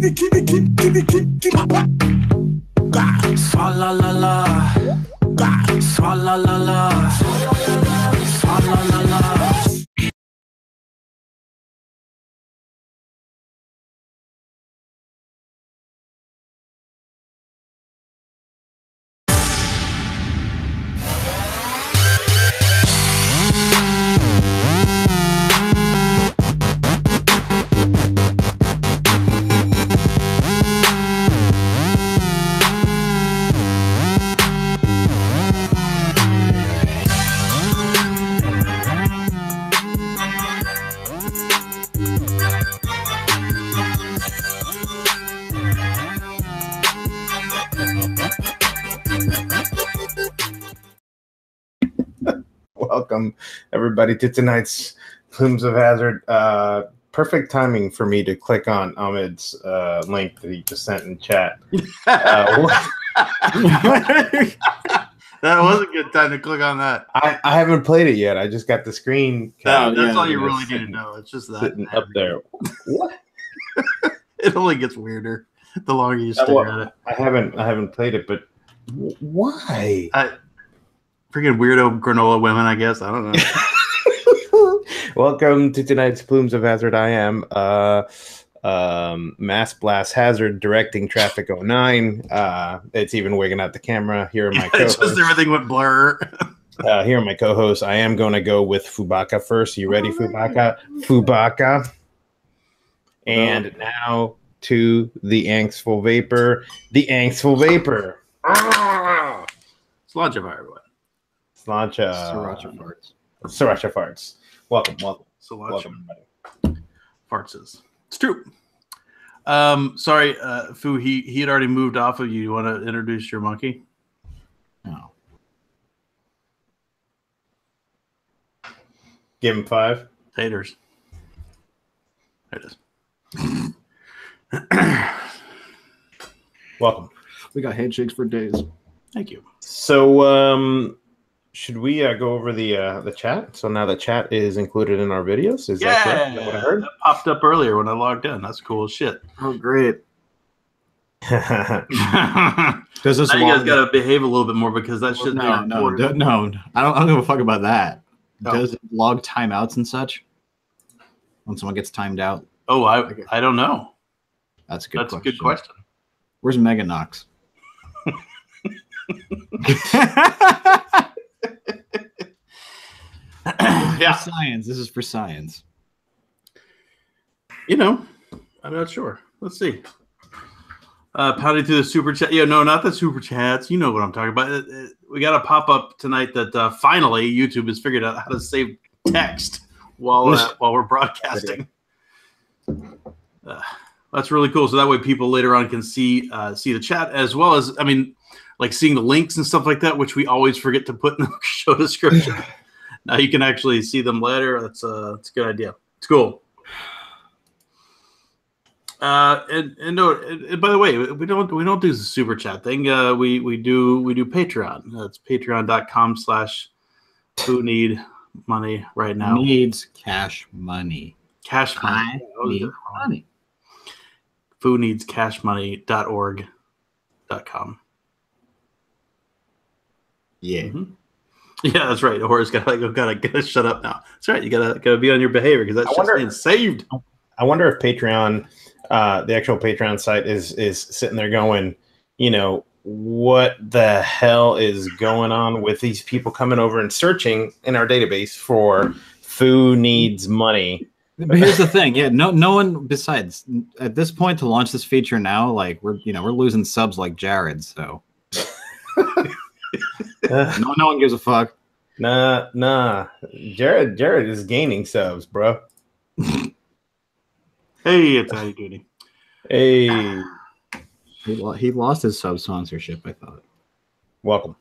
Swalla la la, swalla la la, swalla la la. Welcome, everybody, to tonight's Plumes of Hazard. Perfect timing for me to click on Ahmed's link that he just sent in chat. That was a good time to click on that. I haven't played it yet. I just got the screen. That's all you really need to know. It's just that sitting up there. What? It only gets weirder the longer you stare at it. I haven't played it, but why? Freaking weirdo granola women, I guess. I don't know. Welcome to tonight's Plumes of Hazard. I am Mass Blast Hazard, directing Traffic 09. It's even wigging out the camera. Here are my co-hosts. Just everything went blur. Here are my co-hosts. I am going to go with Fubaka first. You ready, Fubaka? Fubaka. And now to the Angstful Vapor. The Angstful Vapor. Sláinte fire, everyone. Sláinte. Sriracha farts. Sriracha farts. Welcome. Sriracha farts. It's true. Sorry, Fu. He had already moved off of you. You want to introduce your monkey? No. Give him 5 taters. There it is. Welcome. We got handshakes for days. Thank you. So, should we go over the chat? So now the chat is included in our videos. Is that correct? Is that what I heard? That popped up earlier when I logged in. That's cool as shit. Oh, great. Does this now you guys got to behave a little bit more because that shit. No. I don't give a fuck about that. Oh. Does it log timeouts and such when someone gets timed out? Oh, I don't know. That's a good. That's a good question. Where's Mega Knox? Yeah, science. This is for science. You know, I'm not sure. Let's see. Pounding through the super chat. Yeah, no, not the super chats. You know what I'm talking about. We got a pop up tonight that finally YouTube has figured out how to save text while we're broadcasting. That's really cool. So that way people later on can see the chat as well as, I mean, like seeing the links and stuff like that, which we always forget to put in the show description. Now you can actually see them later. That's a good idea. It's cool. And by the way, we don't do the super chat thing. We do Patreon. That's patreon.com/who need money right now. Needs cash money. Cash money. Need money. Who needs cashmoney.org.com. Yeah. Mm-hmm. Yeah, that's right. Horace gotta shut up now. That's right. You gotta be on your behavior because that's just being saved. I wonder if Patreon, the actual Patreon site, is sitting there going, you know, what the hell is going on with these people coming over and searching in our database for Fu needs money. But here's the thing, yeah, no one besides at this point to launch this feature now, like we're losing subs like Jared, so no one gives a fuck. Nah. Jared is gaining subs, bro. Hey, it's how you doing? Hey, he lost his sub sponsorship, I thought. Welcome.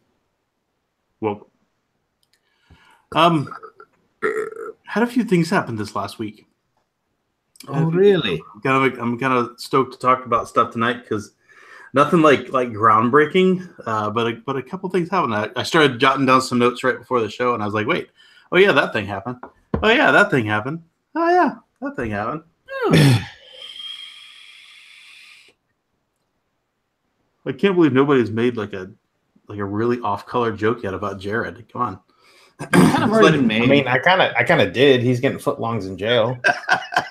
Had a few things happen this last week. Oh, really? I'm kind of stoked to talk about stuff tonight because nothing like groundbreaking, but a couple things happened. I started jotting down some notes right before the show, and I was like, wait, oh yeah, that thing happened. Oh, yeah, that thing happened. Oh, yeah, that thing happened. I can't believe nobody's made like a really off-color joke yet about Jared. Come on. Kind of already been made. I mean, I kind of did. He's getting footlongs in jail.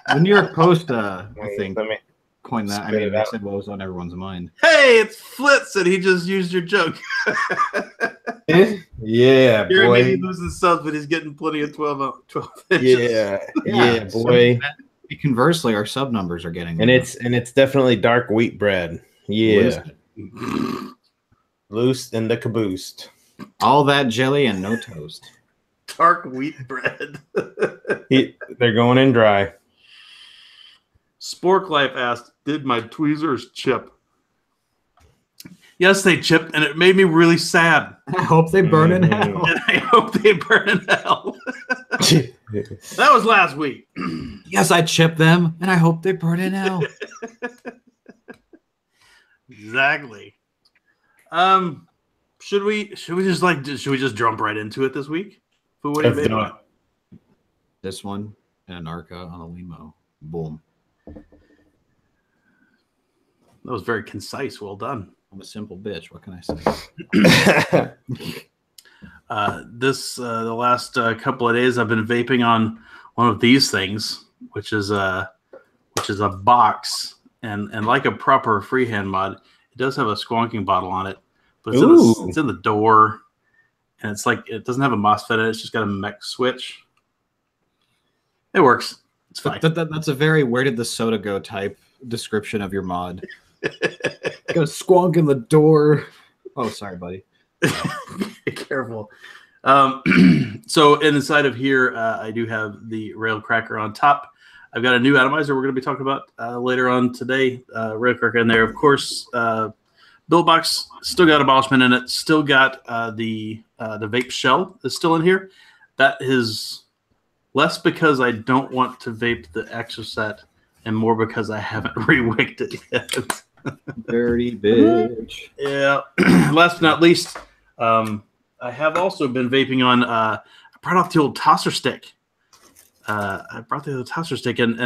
The New York Post, I think, Let me- coined that. I mean, they said what was on everyone's mind. Hey, it's Flitz, and he just used your joke. Yeah, Jared boy. may be losing subs, but he's getting plenty of 12 inches. Yeah, boy. Conversely, our sub numbers are getting And it's definitely dark wheat bread. Yeah, loose in the caboose. all that jelly and no toast. Dark wheat bread. They're going in dry. Spork Life asked, "Did my tweezers chip?" Yes, they chipped, and it made me really sad. I hope they burn in hell. And I hope they burn in hell. That was last week. Yes, I chipped them, and I hope they burn in hell. Exactly. Should we just jump right into it this week? What do you Let's do think? it. This one and an Arca on a limo. Boom. That was very concise. Well done. I'm a simple bitch. What can I say? The last couple of days, I've been vaping on one of these things, which is a box, and like a proper freehand mod, it does have a squonking bottle on it, but it's in the door, and it's like it doesn't have a MOSFET in it. It's just got a mech switch. It works. It's fine. That's a very where did the soda go type description of your mod. Got a squonk in the door. Oh, sorry, buddy. Be careful. So inside of here, I do have the rail cracker on top. I've got a new atomizer we're going to be talking about later on today. Rail cracker in there, of course. Build box still got abolishment in it. Still got the vape shell is still in here. That is less because I don't want to vape the Exoset, and more because I haven't re-wicked it yet. Dirty bitch. Yeah. Last but not least, I have also been vaping on. I brought out the old tosser stick. And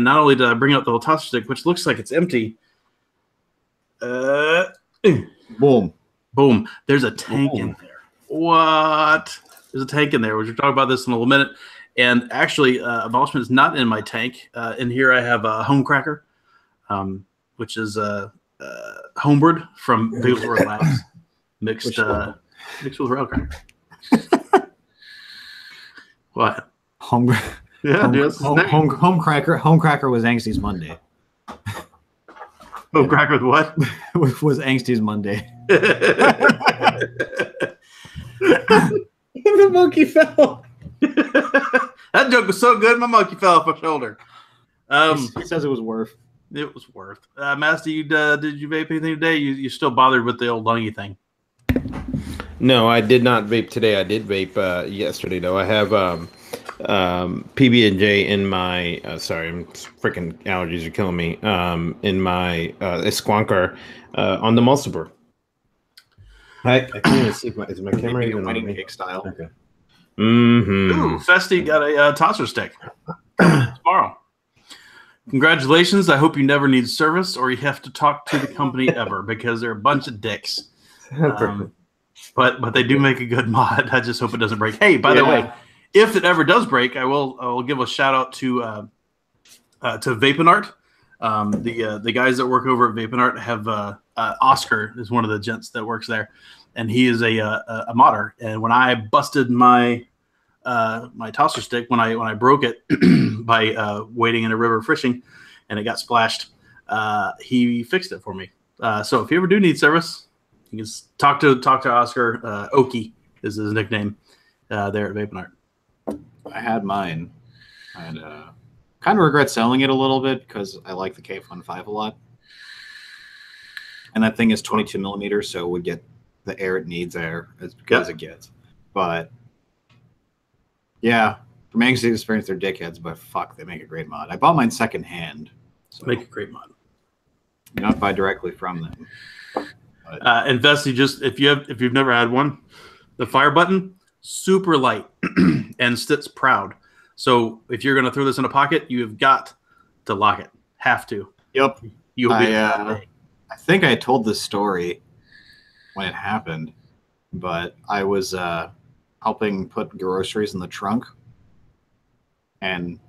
not only did I bring out the old tosser stick, which looks like it's empty. Boom. Boom. There's a tank in there. What? There's a tank in there. We're talking about this in a little minute. And actually, abolishment is not in my tank. In here, I have a home cracker, which is homebrewed from Bigglesworth Labs, mixed with rail cracker. What? Home cracker was Angsty's Monday. Home cracker with what? Was Angsty's Monday. The monkey fell. That joke was so good, my monkey fell off my shoulder. He says it was worth. It was worth. Masty, did you vape anything today? You still bothered with the old lungy thing? No, I did not vape today. I did vape yesterday, though. I have PB&J in my sorry, freaking allergies are killing me. In my squonker on the Mulciber. I can't even see is my camera even on wedding me? cake style. Okay. Mm-hmm. Ooh, Festy got a tosser stick tomorrow. Congratulations. I hope you never need service or you have to talk to the company ever because they're a bunch of dicks. But they do make a good mod. I just hope it doesn't break. Hey, by the way, if it ever does break, I will give a shout out to Vaping Art. The guys that work over at Vaping Art have Oscar is one of the gents that works there, and he is a modder. And when I busted my my tosser stick when I broke it by wading in a river fishing, and it got splashed, he fixed it for me. So if you ever do need service, you can talk to Oscar. Oki is his nickname there at Vaping Art. I had mine. And kind of regret selling it a little bit because I like the K15 a lot. And that thing is 22 millimeters, so it would get the air it needs as it gets. But yeah, from Angsty's experience, they're dickheads, but fuck, they make a great mod. I bought mine secondhand. So Make a great mod. Not buy directly from them. And Vesty, just if you've never had one, the fire button super light and sits proud. So if you're going to throw this in a pocket, you have got to lock it. Have to. Yep. You'll be. I think I told this story when it happened, but I was helping put groceries in the trunk, and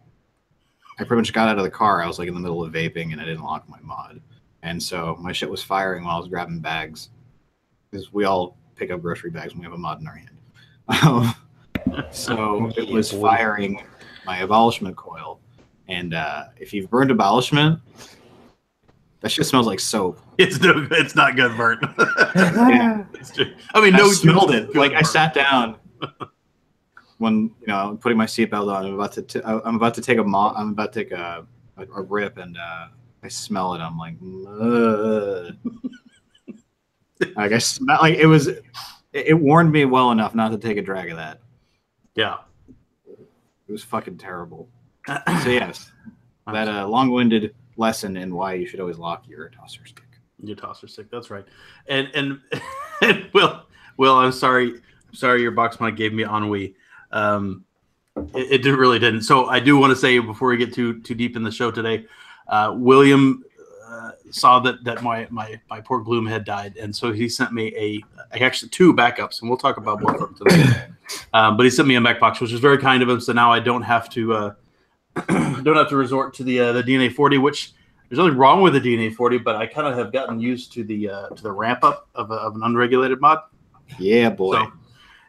I pretty much got out of the car. I was like in the middle of vaping, and I didn't lock my mod, and so my shit was firing while I was grabbing bags, because we all pick up grocery bags when we have a mod in our hand. So it was firing my abolishment coil, and if you've burned abolishment, that shit smells like soap. It's no good. It's not good, Bert. Yeah. I mean, I smelled it. Like I sat down when I'm putting my seatbelt on. I'm about to take a rip, and I smell it. I'm like, like I smell like it was. It warned me well enough not to take a drag of that. Yeah, it was fucking terrible. So yes, that long-winded lesson in why you should always lock your tosser stick. Your tosser stick, that's right. And Will, I'm sorry your box mic gave me ennui. It really didn't. So I do want to say before we get too deep in the show today, William saw that my poor Gloom had died, and so he sent me actually 2 backups, and we'll talk about both of them today. But he sent me a mech box, which was very kind of him. So now I don't have to resort to the DNA 40, which there's nothing wrong with the DNA 40, but I kind of have gotten used to the ramp up of an unregulated mod. Yeah, boy. So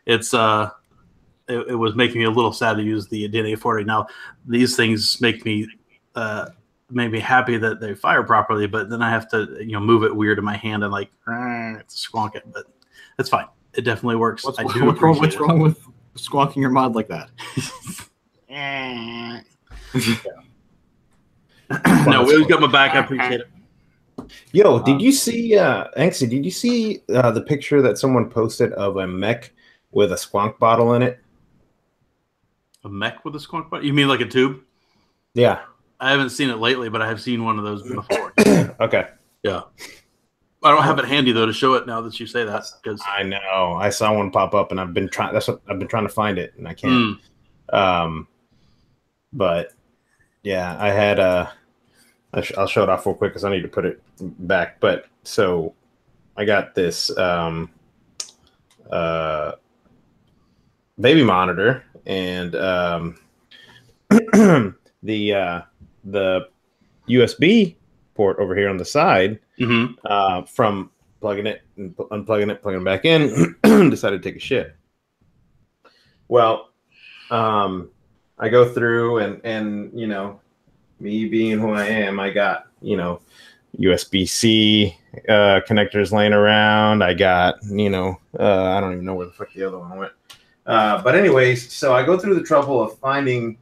it's it was making me a little sad to use the DNA 40. Now these things make me happy that they fire properly, but then I have to move it weird in my hand and like it's squonk it, but it's fine. It definitely works. What's wrong with squonking your mod like that? No, Will's got my back. I appreciate it. Yo, did you see, Anxie, did you see the picture that someone posted of a mech with a squonk bottle in it? A mech with a squonk bottle? You mean like a tube? Yeah. I haven't seen it lately, but I have seen one of those before. Okay. Yeah. I don't have it handy though to show it now that you say that. Because I know I saw one pop up, and I've been trying to find it, and I can't. But yeah, I had I'll show it off real quick because I need to put it back. But so I got this baby monitor, and the USB port over here on the side, from plugging it and unplugging it, plugging it back in, decided to take a shit. Well, I go through and me being who I am, I got USB-C connectors laying around. I got I don't even know where the fuck the other one went. But anyways, so I go through the trouble of finding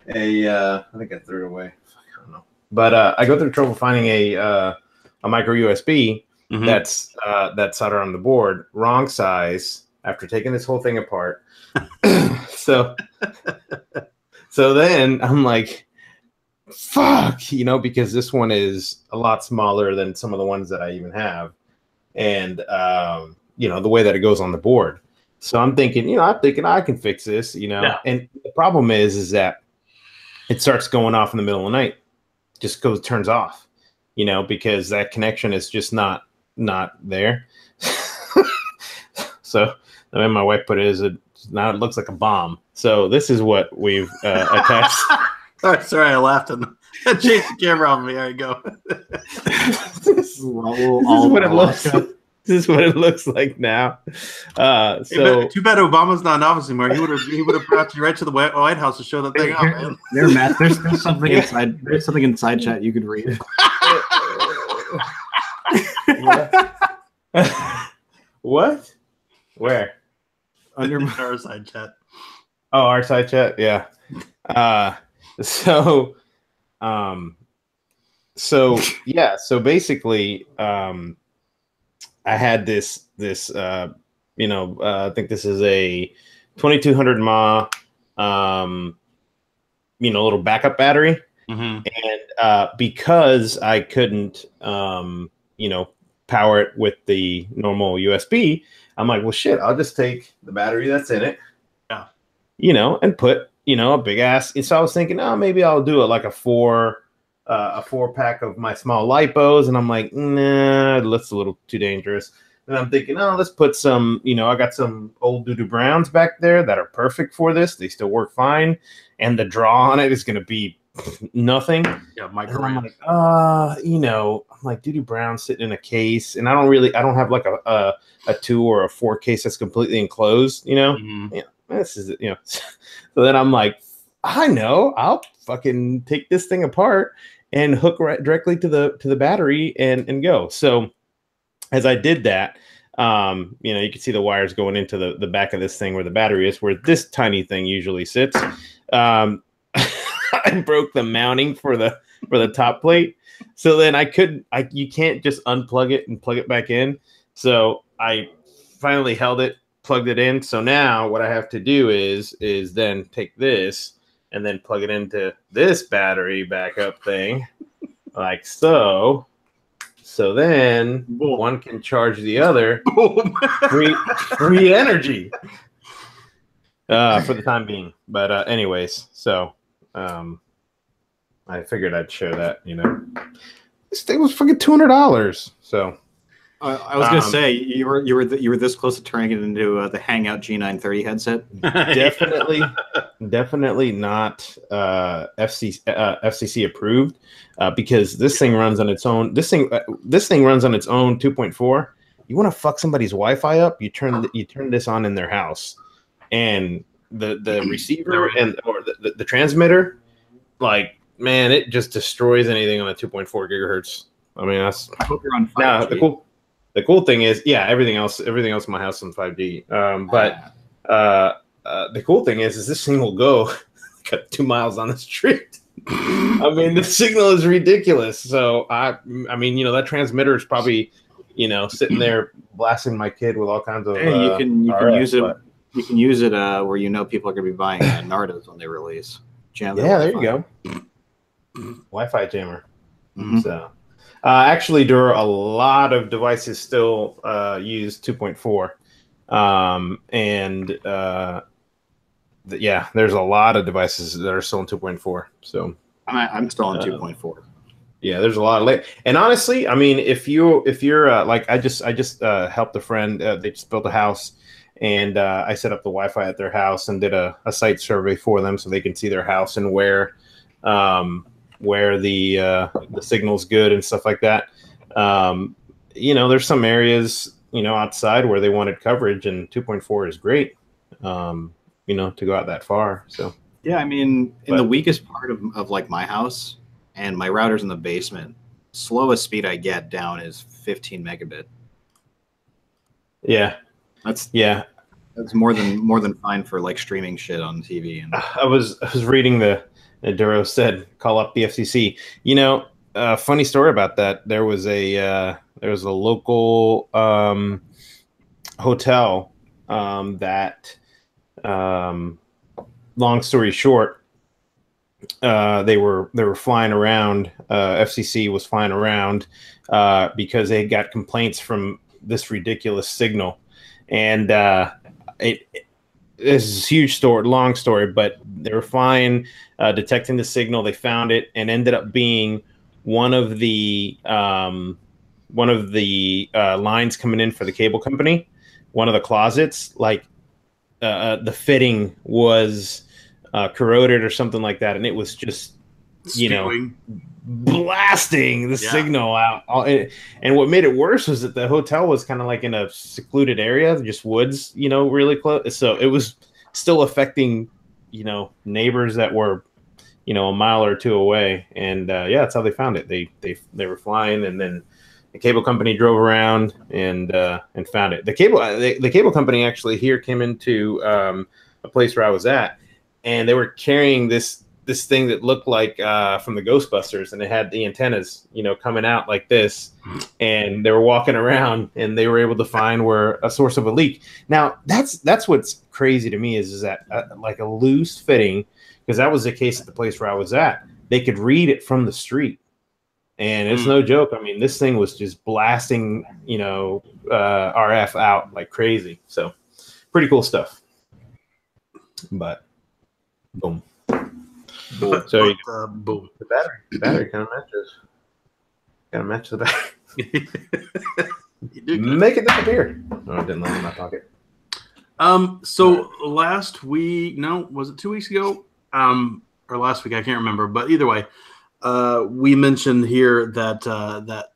I think I threw it away. I don't know. But I go through the trouble of finding a micro USB that's soldered on the board, wrong size. After taking this whole thing apart, so then I'm like, fuck, because this one is a lot smaller than some of the ones that I even have, and the way that it goes on the board. So I'm thinking, I can fix this, Yeah. And the problem is that it starts going off in the middle of the night, just turns off, because that connection is just not there. So I mean, my wife put it as now it looks like a bomb. So this is what we've attached. Sorry, I laughed and chased the camera off me. There you go. This is what it looks like. This is what it looks like now. So too bad Obama's not in office anymore. He would have brought you right to the White House to show that thing out, man. There, Matt. There's something inside. There's something inside chat you could read. What? Where? Under our side chat. Oh, our side chat. Yeah. So yeah. So basically, I had this I think this is a 2200 mAh little backup battery, and because I couldn't power it with the normal USB, I'm like, well shit, I'll just take the battery that's in it, and put a big ass. So I was thinking, maybe I'll do it like a 4-pack of my small lipos, and I'm like, nah, that's a little too dangerous. And I'm thinking, oh, let's put some, I got some old Doo-Doo Browns back there that are perfect for this. They still work fine. And the draw on it is going to be nothing. Yeah, and I'm like, I'm like Doo-Doo Brown sitting in a case. And I don't have like a 2 or a 4 case that's completely enclosed, Mm-hmm. Yeah, this is, So then I'm like, I know, I'll fucking take this thing apart and hook directly to the battery and go. So as I did that, you can see the wires going into the back of this thing where the battery is, where this tiny thing usually sits. I broke the mounting for the top plate. So then you can't just unplug it and plug it back in. So I finally held it, plugged it in. So now what I have to do is then take this and then plug it into this battery backup thing like so. So then one can charge the other. Free energy for the time being. But anyways, so I figured I'd share that. This thing was fucking $200. So I was gonna say you were this close to turning it into the Hangout G930 headset. Definitely not FCC approved because this thing runs on its own. This thing runs on its own 2.4. You want to fuck somebody's Wi-Fi up? You turn this on in their house, and the receiver or the transmitter, like, man, it just destroys anything on a 2.4 gigahertz. I mean, that's. I hope you're on 5G. Now the cool thing is, everything else in my house is on 5G. But the cool thing is this thing will go 2 miles on the street. I mean, the signal is ridiculous. So I mean, that transmitter is probably, sitting there blasting my kid with all kinds of. Hey, you can RF, use it. But you can use it where people are going to be buying Nardos when they release. Jam there you go. Wi-Fi jammer. Mm-hmm. So. Actually, there are a lot of devices still use 2.4, there's a lot of devices that are still in 2.4. So I'm still on 2.4. Yeah, there's a lot of late. And honestly, I mean, if you're like, I just helped a friend. They just built a house, and I set up the Wi-Fi at their house and did a site survey for them so they can see their house and where the signal's good and stuff like that. There's some areas, outside where they wanted coverage, and 2.4 is great, to go out that far. So yeah, I mean, in the weakest part of like my house, and my router's in the basement, slowest speed I get down is 15 megabit. Yeah, that's more than fine for like streaming shit on TV. And I was reading Duro said, call up the FCC. Funny story about that. There was a local hotel that, long story short, they were flying around. FCC was flying around because they got complaints from this ridiculous signal, and it is a huge story, long story, but they were flying, detecting the signal. They found it and ended up being one of the lines coming in for the cable company. One of the closets, like the fitting was corroded or something like that, and it was just blasting the signal out. And what made it worse was that the hotel was kind of like in a secluded area, just woods, really close. So it was still affecting, neighbors that were, a mile or two away. And that's how they found it. They were flying, and then the cable company drove around and found it. The cable company actually here came into a place where I was at, and they were carrying this thing that looked like from the Ghostbusters, and it had the antennas, coming out like this, and they were walking around, and they were able to find where a source of a leak. Now that's what's crazy to me is that like a loose fitting, because that was the case at the place where I was at. They could read it from the street, and it's no joke. I mean, this thing was just blasting, RF out like crazy. So pretty cool stuff. But boom. So you boom. The battery kind of matches. Gotta match the battery. You do good. Make it disappear. No, it didn't land in my pocket. So last week, no, was it 2 weeks ago? Or last week, I can't remember. But either way, we mentioned here that that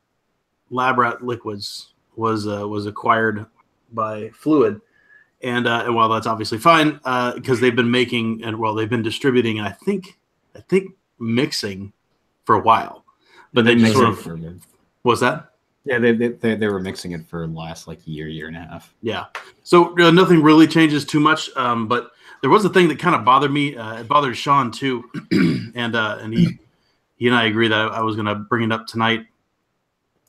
Lab Rat Liquids was acquired by Fluid, and while that's obviously fine, because they've been making they've been distributing, and I think mixing for a while, but they just sort of was that. Yeah, they were mixing it for the last like year and a half. Yeah, so nothing really changes too much. But there was a thing that kind of bothered me. It bothered Sean too, and he and I agree that I was going to bring it up tonight.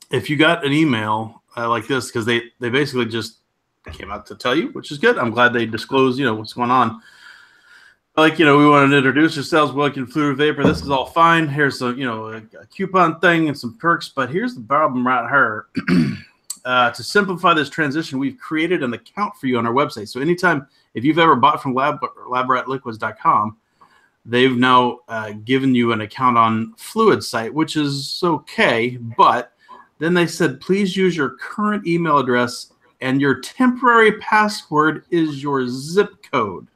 If you got an email like this, because they basically just came out to tell you, which is good. I'm glad they disclosed, what's going on. Like, we wanted to introduce ourselves. We're looking Fluid Vapor. This is all fine. Here's a coupon thing and some perks. But here's the problem right here. To simplify this transition, we've created an account for you on our website. So anytime, if you've ever bought from labratliquids.com, they've now given you an account on Fluid site, which is okay. But then they said, please use your current email address, and your temporary password is your zip code.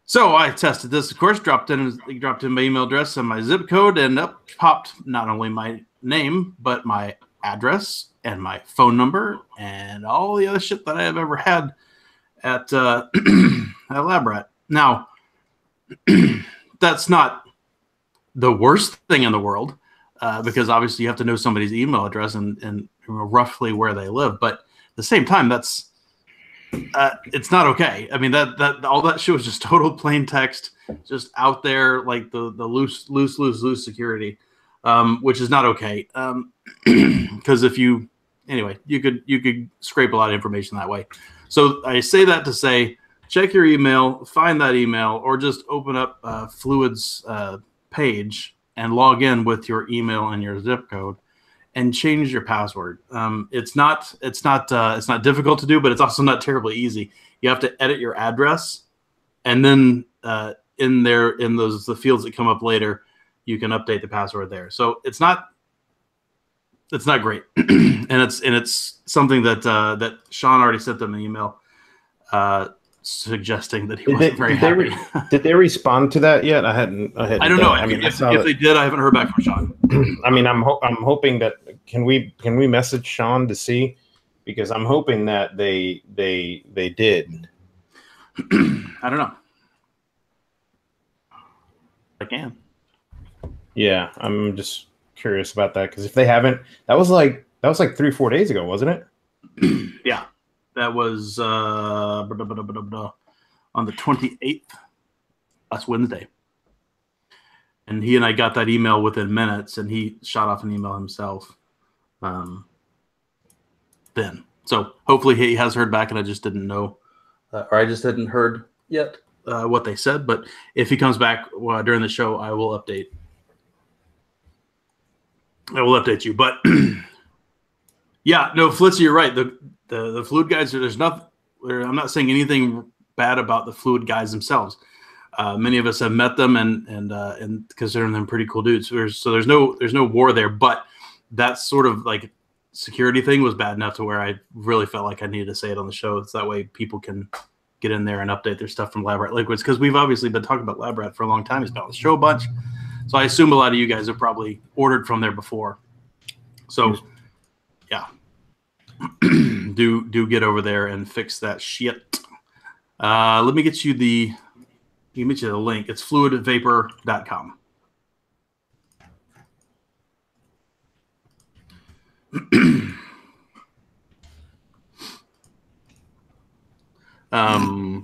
So I tested this, of course, dropped in my email address and my zip code, and up popped not only my name, but my address and my phone number and all the other shit that I have ever had at Lab Rat. Now, that's not the worst thing in the world, because obviously you have to know somebody's email address and roughly where they live. But at the same time, that's it's not okay. I mean, that all that shit was just total plain text, just out there, like the loose security, which is not okay. Because you could scrape a lot of information that way. So I say that to say, check your email, find that email, or just open up Fluid's page and log in with your email and your zip code, and change your password. It's not difficult to do, but it's also not terribly easy. You have to edit your address, and then in the fields that come up later, you can update the password there. So it's not great, and it's something that Sean already sent them an email suggesting that he wasn't very happy. Did they respond to that yet? I don't know. I mean, if they did, I haven't heard back from Sean. I mean, I'm hoping that can we message Sean to see, because I'm hoping that they did. I don't know. I can. Yeah, I'm just curious about that, because if they haven't, that was like 3-4 days ago, wasn't it? Yeah. That was on the 28th, last Wednesday. And he and I got that email within minutes, and he shot off an email himself then. So hopefully he has heard back, and I just didn't know, or I just hadn't heard yet what they said. But if he comes back during the show, I will update. You. But yeah, no, Flitzy, you're right. The Fluid guys, there's nothing. I'm not saying anything bad about the Fluid guys themselves. Many of us have met them and consider them pretty cool dudes. So there's no war there. But that sort of like security thing was bad enough to where I really felt like I needed to say it on the show. So that way people can get in there and update their stuff from Lab Rat Liquids, because we've obviously been talking about Lab Rat for a long time. He's been on the show a bunch. So I assume a lot of you guys have probably ordered from there before. So yeah. do get over there and fix that shit. Let me get you the link. It's fluidvapor.com.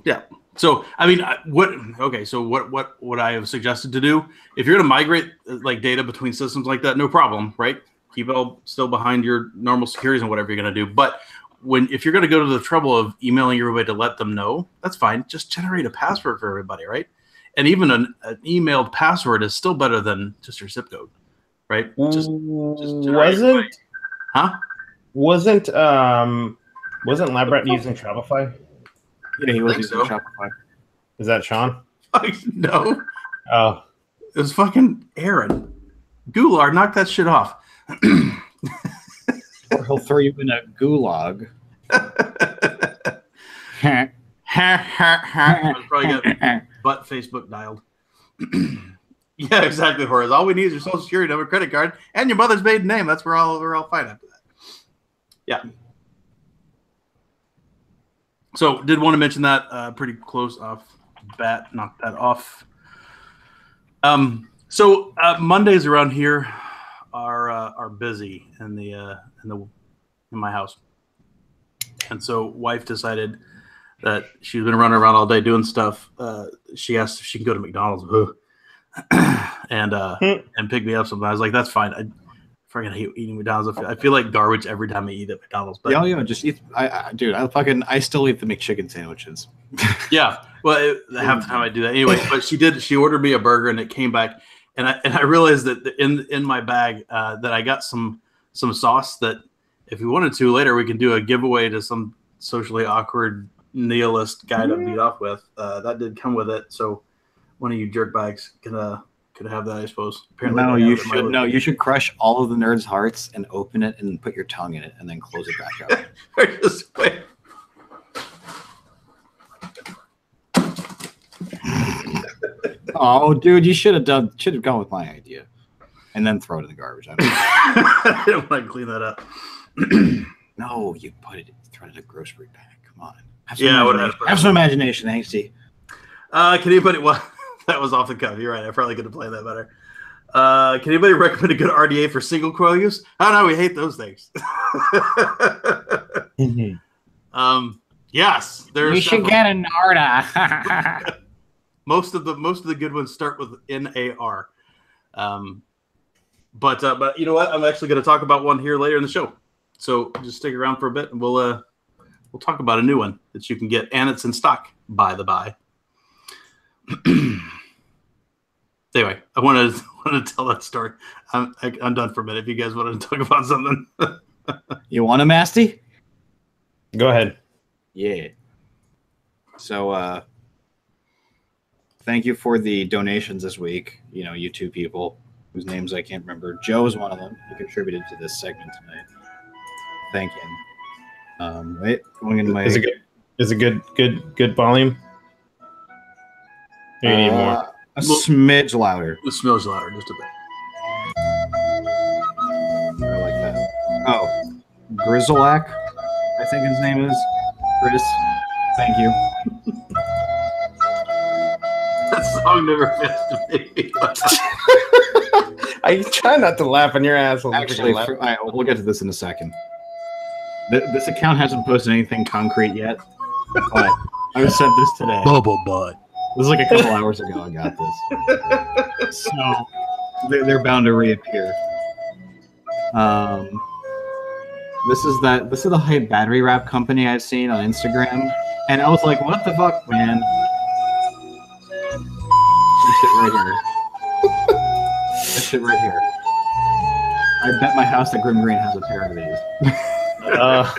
Yeah. So I mean, what I have suggested to do, if you're going to migrate like data between systems like that, no problem, right? Keep it all still behind your normal securities and whatever you're going to do. But if you're going to go to the trouble of emailing everybody to let them know, that's fine. Just generate a password for everybody, right? And even an emailed password is still better than just your zip code, right? Just Wasn't Lab Rat using Shopify? Yeah, he was using Shopify. Is that Sean? No. Oh, it was fucking Aaron. Goulart, knock that shit off. Or he'll throw you in a gulag. I probably got butt Facebook dialed. Yeah, exactly, Horace. All we need is your social security number, credit card, and your mother's maiden name. That's we're all fine after that. Yeah. So did want to mention that pretty close off bat, knock that off. So Mondays around here are busy in my house, and so wife decided that she's been running around all day doing stuff. She asked if she can go to McDonald's and pick me up something. I was like, that's fine. I freaking hate eating McDonald's. I feel like garbage every time I eat at McDonald's. But just eat. I still eat the McChicken sandwiches. Yeah, well, half the time I do that anyway. But she ordered me a burger and it came back, and I realized that in my bag that I got some sauce that if we wanted to later we can do a giveaway to some socially awkward nihilist guy to beat off with. That did come with it, so one of you jerkbags could have that, I suppose. Apparently, no, you should. No, you should crush all of the nerds' hearts and open it and put your tongue in it and then close it back up. Just wait. Oh, dude, you should have gone with my idea, and then throw it in the garbage. I don't want to clean that up. No, you throw it in a grocery bag. Come on. Have some imagination, Angsty. Can anybody? Well, that was off the cuff. You're right. I probably could have played that better. Can anybody recommend a good RDA for single coil use? Oh no, we hate those things. Yes, there's. You should get an ARDA. Most of the good ones start with NAR. But you know what? I'm actually going to talk about one here later in the show. So just stick around for a bit, and we'll talk about a new one that you can get, and it's in stock, by the by. Anyway, I wanted to tell that story. I'm done for a minute. If you guys wanted to talk about something, you want a Masty? Go ahead. Yeah. So, thank you for the donations this week. You know, you two people whose names I can't remember. Joe is one of them. He contributed to this segment tonight. Thank him. Wait, going into my. Is it good volume? You need more. A smidge louder. It smells louder, just a bit. I like that. Oh, Grizzleack, I think his name is. Chris, thank you. That song never fails to make me laugh. I try not to laugh on your asshole. Actually, we'll get to this in a second. This account hasn't posted anything concrete yet, but I was sent this today. Bubble butt. This is like a couple hours ago I got this. So they're bound to reappear. This is the hype battery wrap company I've seen on Instagram, and I was like, what the fuck, man? This shit right here. This shit right here. I bet my house that Grim Green has a pair of these. Oh,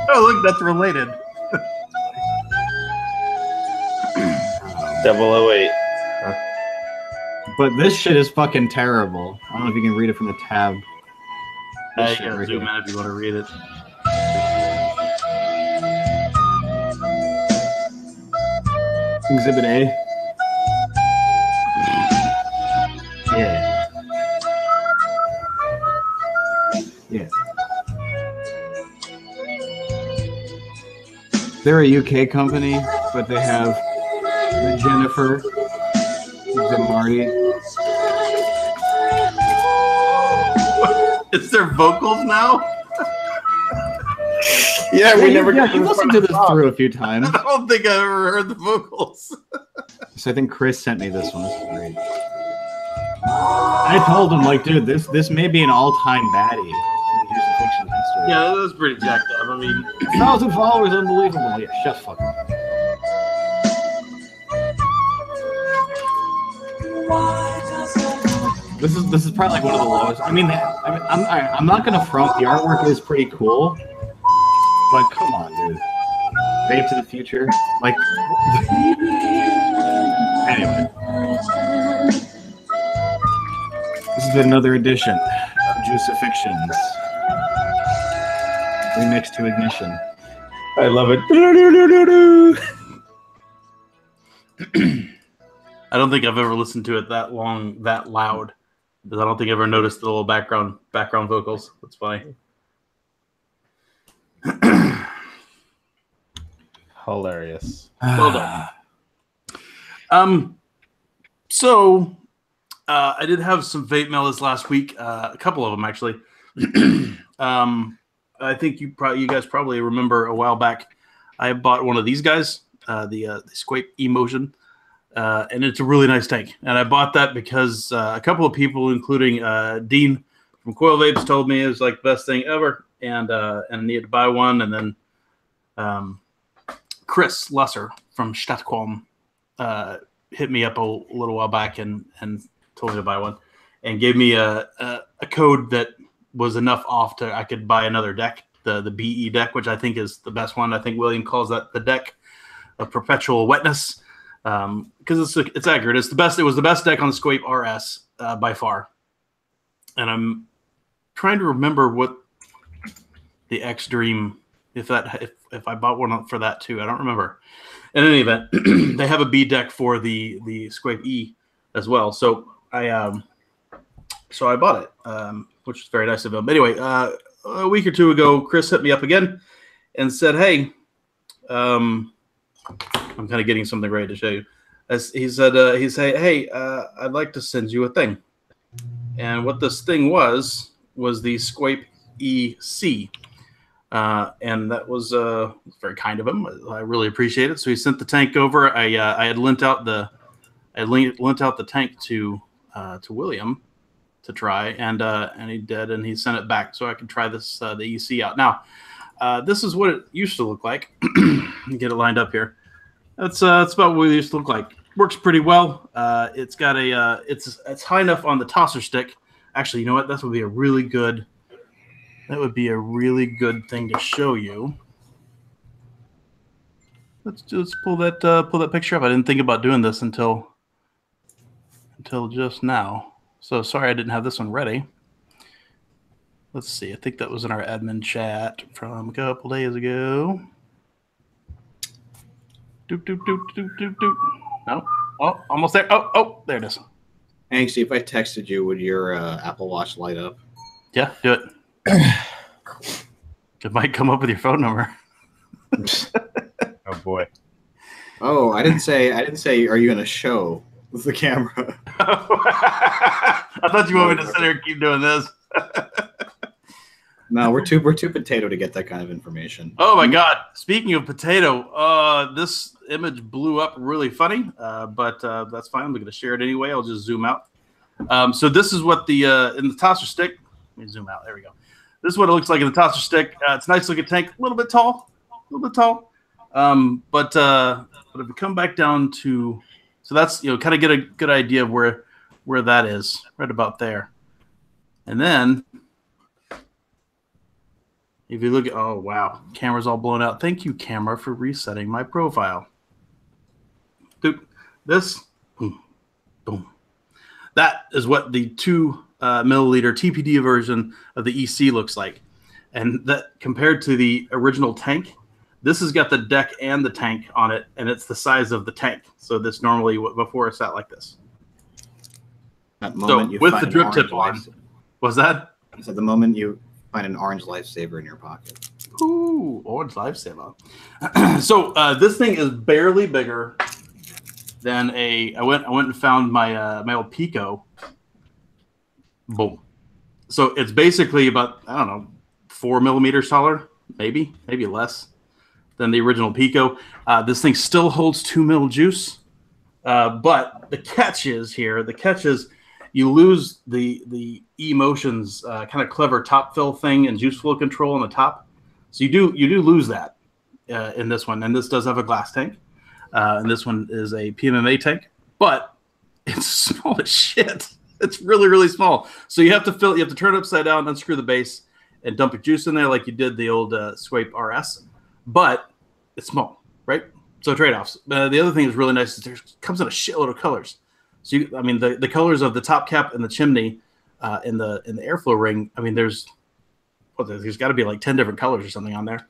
look, that's related. 008. But this shit is fucking terrible. I don't know if you can read it from the tab. You gotta zoom in if you want to read it. Exhibit A. Yeah. Yeah. They're a UK company, but they have the Jennifer, the Marty. Is there vocals now? Yeah, we never. Yeah, you listened to this through a few times. I don't think I ever heard the vocals. So I think Chris sent me this one. This is great. I told him, like, dude, this may be an all-time baddie in crucifixion history. Yeah, that was pretty jacked up. I mean, 1,000 followers, unbelievable. Yeah, shut the fuck up. This is probably like one of the lowest. I mean, I'm not gonna front. The artwork is pretty cool, but come on, dude. Vape to the future, like. Anyway, this is another edition of Crucifixions. Remix to Ignition. I love it. I don't think I've ever listened to it that long, that loud. Because I don't think I ever noticed the little background vocals. That's funny. Hilarious. Well done. So I did have some vape mail this last week. A couple of them actually. I think you guys probably remember a while back. I bought one of these guys, the Squape Emotion, and it's a really nice tank. And I bought that because a couple of people, including Dean from Coil Vapes, told me it was like the best thing ever, and I needed to buy one. And then Chris Lesser from Stadtqualm hit me up a little while back and told me to buy one, and gave me a code that was enough off to I could buy another deck, the BE deck, which I think is the best one. I think William calls that the deck of perpetual wetness, because it's accurate. It's the best. It was the best deck on the Squape RS by far. And I'm trying to remember what the X Dream, if I bought one for that too. I don't remember. In any event, they have a B deck for the Squape E as well. So I bought it, which is very nice of him. Anyway, a week or two ago, Chris hit me up again and said, "Hey, I'm kind of getting something ready to show you." He said, "Hey, I'd like to send you a thing." And what this thing was the Squape EC. And that was very kind of him. I really appreciate it. So he sent the tank over. I had lent out the tank to William to try, and he did, and he sent it back so I could try this the EC out. Now, this is what it used to look like. Get it lined up here. That's about what it used to look like. Works pretty well. It's got a it's high enough on the tosser stick. Actually, you know what? That would be a really good thing to show you. Let's just pull that picture up. I didn't think about doing this until just now. So sorry I didn't have this one ready. Let's see. I think that was in our admin chat from a couple days ago. Doop, doop, doop, doop, doop, doop. No. Oh, almost there. Oh, there it is. Angsty, if I texted you, would your Apple Watch light up? Yeah, do it. It might come up with your phone number. Oh boy. Oh, I didn't say. Are you going to show the camera? I thought you wanted me to sit here and keep doing this. No, we're too potato to get that kind of information. Oh my God! Speaking of potato, this image blew up really funny, but that's fine. I'm going to share it anyway. I'll just zoom out. So this is what the in the tosser stick. Let me zoom out. There we go. This is what it looks like in the tosser stick. It's a nice looking tank, a little bit tall. But if we come back down to, so that's, kind of get a good idea of where that is, right about there. And then if you look at, oh wow, camera's all blown out. Thank you, camera, for resetting my profile. Dude, this, boom, boom. That is what the 2 milliliter TPD version of the EC looks like. And that compared to the original tank, this has got the deck and the tank on it, and it's the size of the tank. So this normally before it's sat like this. That moment you with find the drip tip on. Was that? So the moment you find an orange lifesaver in your pocket. Ooh, orange lifesaver. So this thing is barely bigger than I went and found my my old Pico. Boom. So it's basically about, I don't know, 4 millimeters taller, maybe less than the original Pico. This thing still holds 2 mil juice, but the catch is you lose the E-Motion's kind of clever top fill thing and juice flow control on the top. So you do lose that in this one, and this does have a glass tank, and this one is a PMMA tank, but it's small as shit. It's really, really small. So you have to turn it upside down, unscrew the base, and dump your juice in there like you did the old Squape RS. But it's small, right? So trade-offs. The other thing that's really nice is it comes in a shitload of colors. So the colors of the top cap and the chimney in the airflow ring. I mean, there's there's got to be like 10 different colors or something on there.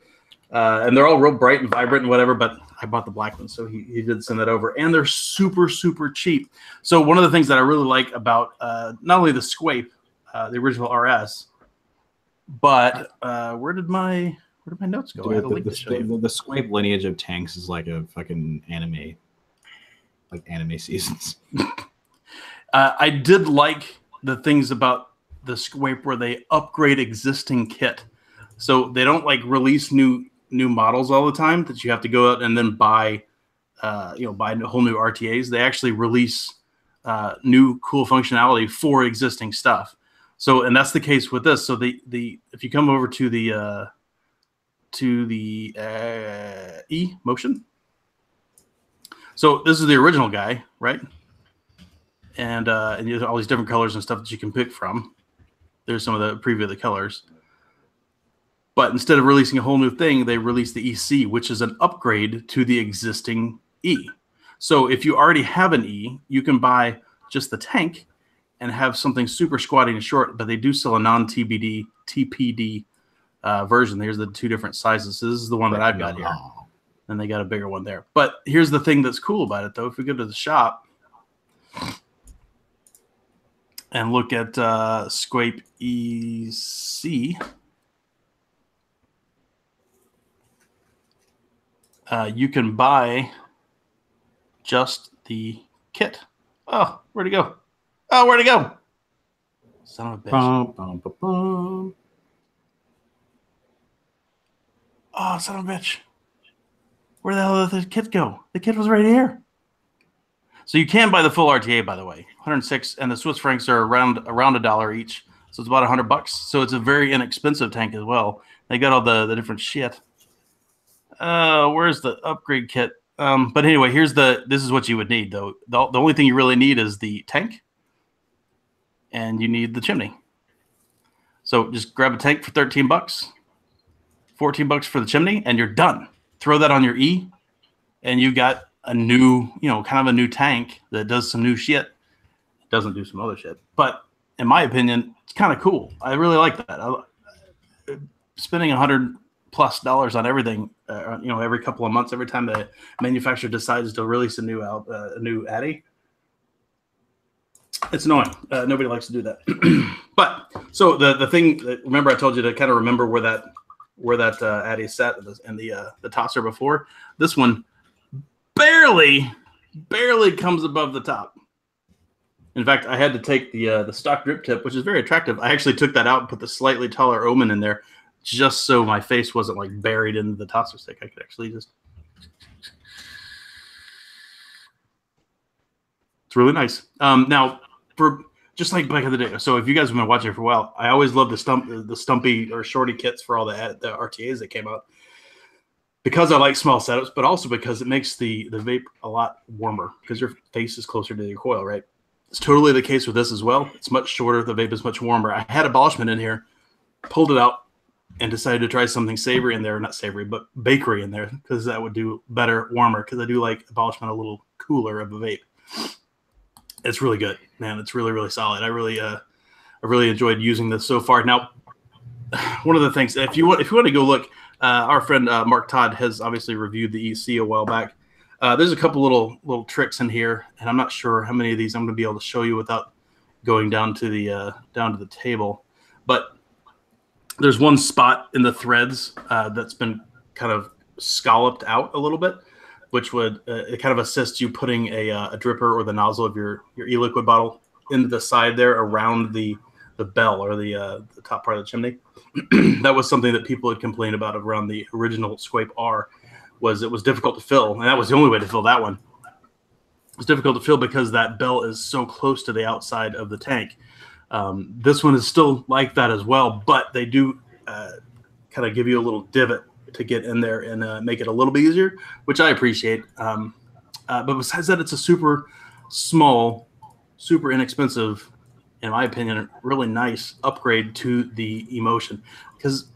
And they're all real bright and vibrant and whatever, but I bought the black one, so he did send that over. And they're super, super cheap. So one of the things that I really like about not only the Squape, the original RS, but where did my notes go? Dude, the Squape lineage of tanks is like a fucking anime, like anime seasons. I did like the things about the Squape where they upgrade existing kit. So they don't like release new models all the time that you have to go out and then buy buy whole new RTAs. They actually release new cool functionality for existing stuff. So, and that's the case with this. So the if you come over to the E motion. So this is the original guy, right? And you have all these different colors and stuff that you can pick from. There's some of the preview of the colors. But instead of releasing a whole new thing, they released the EC, which is an upgrade to the existing E. So if you already have an E, you can buy just the tank and have something super squatty and short, but they do sell a TPD version. Here's the two different sizes. So this is the one that I've got here. And they got a bigger one there. But here's the thing that's cool about it, though. If we go to the shop and look at Squape EC, you can buy just the kit. Oh, where'd it go? Oh, where'd it go? Son of a bitch. Bum, bum, bum, bum. Oh, son of a bitch. Where the hell did the kit go? The kit was right here. So you can buy the full RTA, by the way. 106, and the Swiss francs are around $1 each. So it's about $100. So it's a very inexpensive tank as well. They got all the different shit. Where's the upgrade kit? But anyway, this is what you would need, though. The only thing you really need is the tank, and you need the chimney. So just grab a tank for $13, $14 for the chimney, and you're done. Throw that on your E, and you got a new, kind of a new tank that does some new shit. It doesn't do some other shit, but in my opinion, it's kind of cool. I really like that. Spending $100+ on everything, every couple of months, every time the manufacturer decides to release a new Addy, it's annoying. Nobody likes to do that. But so the thing that, remember, I told you to kind of remember where that Addy sat and the tosser before. This one barely comes above the top. In fact, I had to take the stock drip tip, which is very attractive. I actually took that out and put the slightly taller omen in there, just so my face wasn't like buried into the tosser stick. I could actually just. It's really nice. Now, for just like back in the day. So if you guys have been watching for a while, I always loved the stumpy or shorty kits for all the RTAs that came out, because I like small setups, but also because it makes the vape a lot warmer because your face is closer to your coil, right? It's totally the case with this as well. It's much shorter. The vape is much warmer. I had abolishment in here, pulled it out, and decided to try something savory in there. Not savory, but bakery in there, because that would do better, warmer, because I do like abolishment a little cooler of a vape. It's really good, man. It's really, really solid. I really enjoyed using this so far. Now, one of the things, if you want to go look, our friend Mark Todd has obviously reviewed the EC a while back. There's a couple little tricks in here, and I'm not sure how many of these I'm going to be able to show you without going down to the table. But there's one spot in the threads that's been kind of scalloped out a little bit, which would it kind of assist you putting a dripper or the nozzle of your e-liquid bottle into the side there around the bell or the top part of the chimney. That was something that people had complained about around the original Squape R. It was difficult to fill, and that was the only way to fill that one. It was difficult to fill because that bell is so close to the outside of the tank. This one is still like that as well, but they do kind of give you a little divot to get in there and make it a little bit easier, which I appreciate. But besides that, it's a super small, super inexpensive, in my opinion, really nice upgrade to the Emotion. Because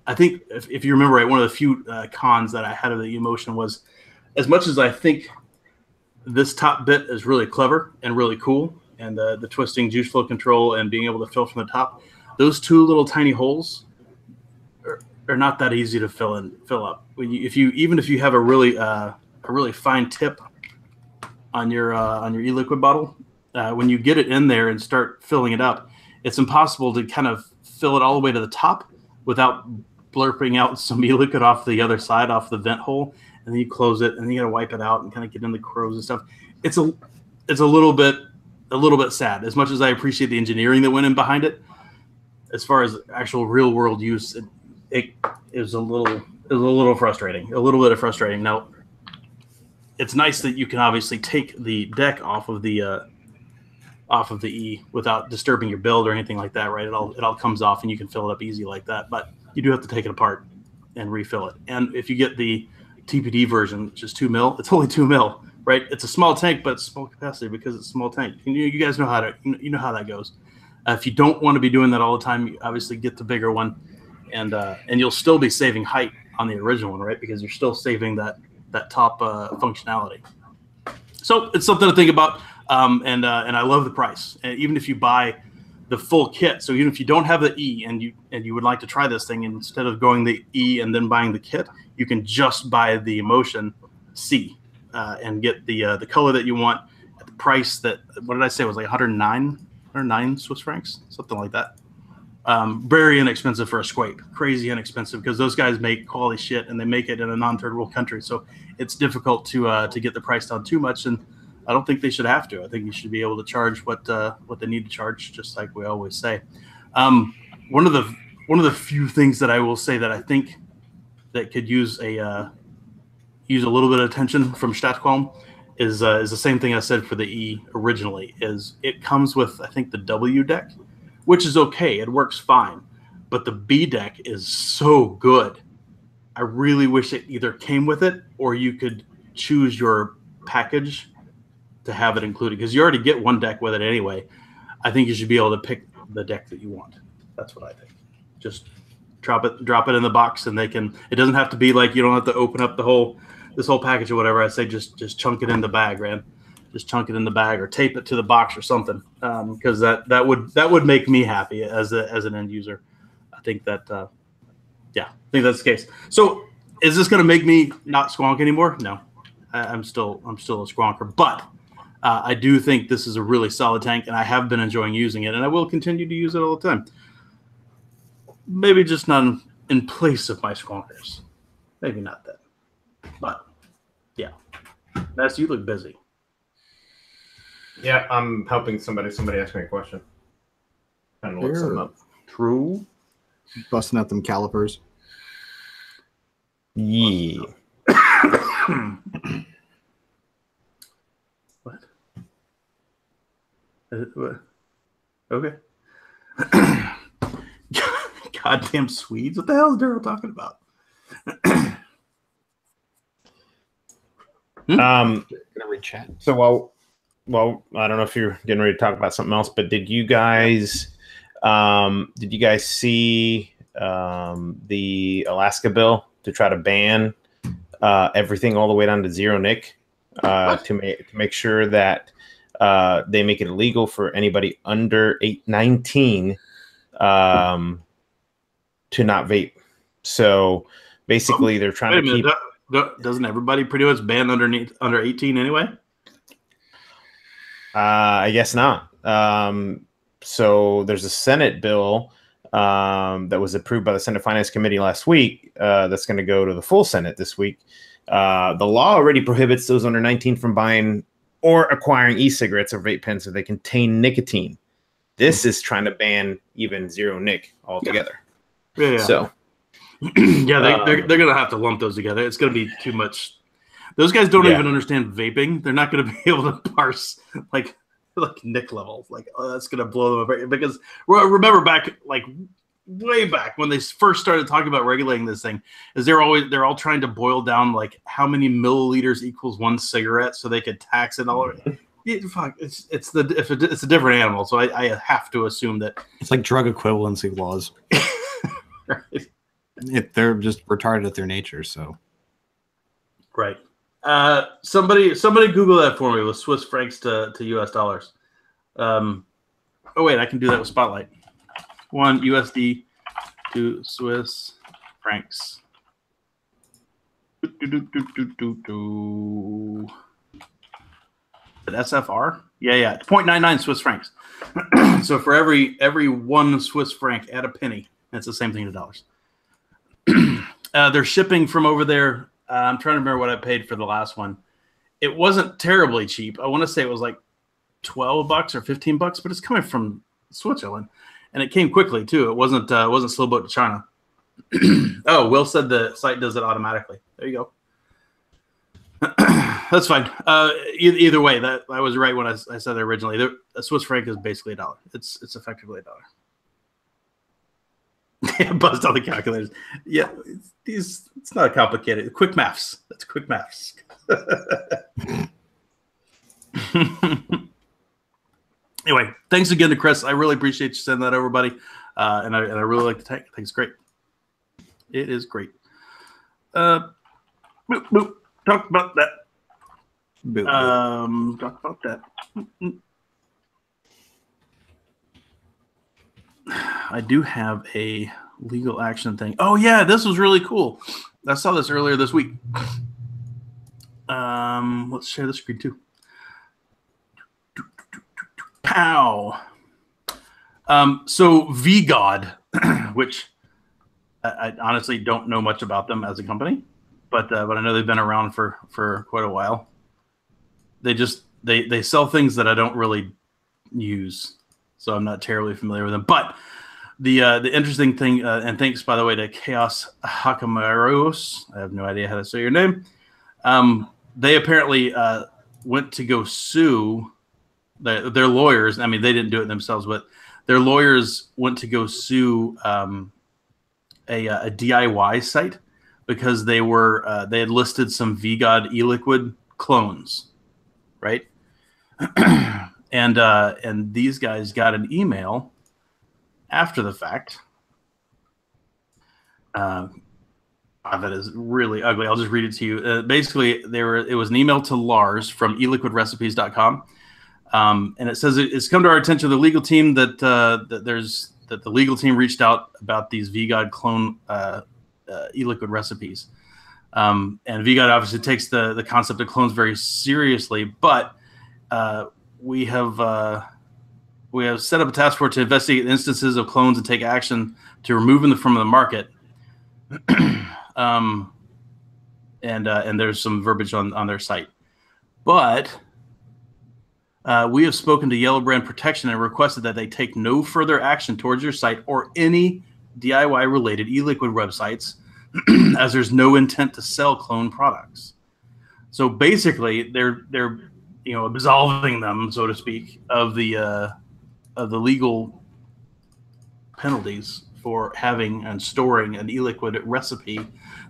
I think if you remember right, one of the few cons that I had of the Emotion was, as much as I think this top bit is really clever and really cool, and the twisting juice flow control and being able to fill from the top, those two little tiny holes not that easy to fill up. Even if you have a really fine tip on your e-liquid bottle, when you get it in there and start filling it up, it's impossible to kind of fill it all the way to the top without blurping out some e-liquid off the other side, off the vent hole, and then you close it, and then you got to wipe it out and kind of get in the crows and stuff. It's a little bit sad. As much as I appreciate the engineering that went in behind it, as far as actual real world use, it is a little frustrating. A little bit of frustrating. Now, it's nice that you can obviously take the deck off of the E without disturbing your build or anything like that, right? It all comes off and you can fill it up easy like that. But you do have to take it apart and refill it. And if you get the TPD version, which is 2 mil, it's only 2 mil, right? It's a small tank, but it's small capacity because it's a small tank. And you guys know how how that goes. If you don't want to be doing that all the time, you obviously get the bigger one, and you'll still be saving height on the original one, right? Because you're still saving that top functionality. So it's something to think about. And I love the price. And even if you buy the full kit, so even if you don't have the E and you would like to try this thing, instead of going the E and then buying the kit, you can just buy the Emotion C and get the color that you want at the price that, what did I say, it was like 109 Swiss francs, something like that. Very inexpensive for a squape, crazy inexpensive, because those guys make quality shit and they make it in a non-third world country, so it's difficult to get the price down too much. And I don't think they should have to. I think you should be able to charge what they need to charge, just like we always say. One of the few things that I will say that I think that could use a little bit of attention from Statqualm is the same thing I said for the E originally. Is it comes with, I think, the W deck, which is okay. It works fine, but the B deck is so good. I really wish it either came with it or you could choose your package to have it included, because you already get one deck with it anyway. I think you should be able to pick the deck that you want. That's what I think. Just drop it in the box, and it doesn't have to be like, you don't have to open up this whole package or whatever. I say just chunk it in the bag, man. Just chunk it in the bag or tape it to the box or something, because that would make me happy as an end user. I think that I think that's the case. So is this going to make me not squonk anymore? No, I'm still a squonker, but I do think this is a really solid tank, and I have been enjoying using it, and I will continue to use it all the time. Maybe just not in place of my squonkers. Maybe not that. But, yeah. Lasty, you look busy. Yeah, I'm helping somebody. Somebody asked me a question. Trying to look something up. True. Busting out them calipers. Yeah. What? Okay. Goddamn Swedes. What the hell is Daryl talking about? Gonna read chat. So well, I don't know if you're getting ready to talk about something else, but did you guys see the Alaska bill to try to ban everything all the way down to zero nick to make sure that they make it illegal for anybody under 19 to not vape? So basically, they're trying to keep. Doesn't everybody pretty much ban under 18 anyway? I guess not. So there's a Senate bill that was approved by the Senate Finance Committee last week that's going to go to the full Senate this week. The law already prohibits those under 19 from buying or acquiring e-cigarettes or vape pens if they contain nicotine. This is trying to ban even zero nick altogether. Yeah. So, yeah, they're going to have to lump those together. It's going to be too much. Those guys don't even understand vaping. They're not going to be able to parse like nick levels. Like, oh, that's going to blow them up. Because remember back, like way back when they first started talking about regulating this thing, is they're all trying to boil down like how many milliliters equals one cigarette so they could tax it all. It's a different animal. So I have to assume that it's like drug equivalency laws. Right. They're just retarded at their nature. So, right. Somebody Google that for me with Swiss francs to US dollars. Oh wait, I can do that with Spotlight. 1 USD to Swiss francs. SFR? Yeah. 0.99 Swiss francs. So for every 1 Swiss franc, add a penny. That's the same thing to dollars. They're shipping from over there. I'm trying to remember what I paid for the last one. It wasn't terribly cheap. I want to say it was like $12 or $15, but it's coming from Switzerland, and it came quickly too. It wasn't slow boat to China. Oh, Will said the site does it automatically. There you go. That's fine. Either way, that I was right when I said that originally. A Swiss franc is basically $1. It's effectively $1. Yeah, buzzed on the calculators. Yeah, it's not complicated. Quick maths. That's quick maths. Anyway, thanks again to Chris. I really appreciate you sending that over, buddy. And I really like the tank. I think it's great. It is great. Boop, boop. Talk about that. Boop, boop. Talk about that. I do have a legal action thing. Oh yeah, this was really cool. I saw this earlier this week. Let's share the screen too. Pow. So VGod, which I honestly don't know much about them as a company, but I know they've been around for quite a while. They sell things that I don't really use, so I'm not terribly familiar with them. But the interesting thing, and thanks by the way to Chaos Hakamaros, I have no idea how to say your name. They apparently went to go sue their lawyers. I mean, they didn't do it themselves, but their lawyers went to go sue a DIY site because they had listed some VGod e-liquid clones, right? And these guys got an email after the fact. That is really ugly. I'll just read it to you. Basically, it was an email to Lars from eliquidrecipes.com. And it says it's come to our attention, the legal team, that the legal team reached out about these VGod clone e-liquid recipes. And VGod obviously takes the concept of clones very seriously, but we have set up a task force to investigate instances of clones and take action to remove them from the market. And there's some verbiage on their site, but we have spoken to Yellow Brand Protection and requested that they take no further action towards your site or any DIY related e-liquid websites, as there's no intent to sell clone products. So basically, they're absolving them, so to speak, of the legal penalties for having and storing an e-liquid recipe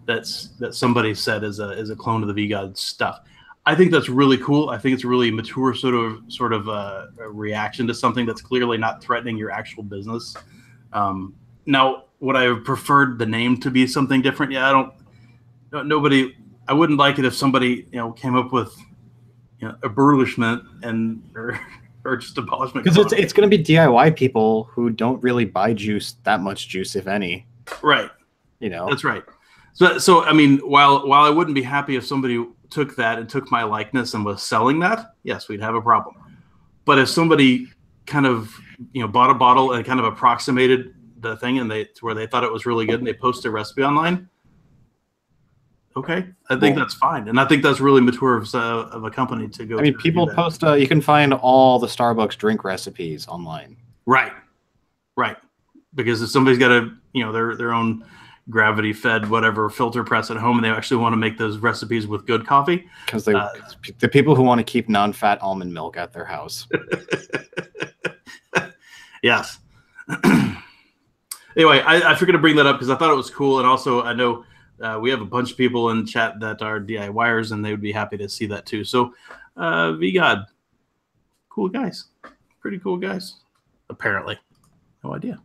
that somebody said is a clone of the VGod stuff. I think that's really cool. I think it's a really mature sort of a reaction to something that's clearly not threatening your actual business. Now, would I have preferred the name to be something different? Yeah, I wouldn't like it if somebody came up with abolishment or just abolishment, because it's going to be DIY people who don't really buy that much juice, if any. Right. That's right. So I mean, while I wouldn't be happy if somebody took that and took my likeness and was selling that, yes, we'd have a problem. But if somebody kind of bought a bottle and kind of approximated the thing and where they thought it was really good and they posted a recipe online, okay, I think that's fine, and I think that's really mature of a company to go. I mean, people post. You can find all the Starbucks drink recipes online. Right. Because if somebody's got their own gravity-fed whatever filter press at home, and they actually want to make those recipes with good coffee, because the people who want to keep non-fat almond milk at their house. Yes. Anyway, I figured to bring that up because I thought it was cool, and also I know. We have a bunch of people in chat that are DIYers, and they would be happy to see that too. So, VGod, cool guys, pretty cool guys, apparently. No idea.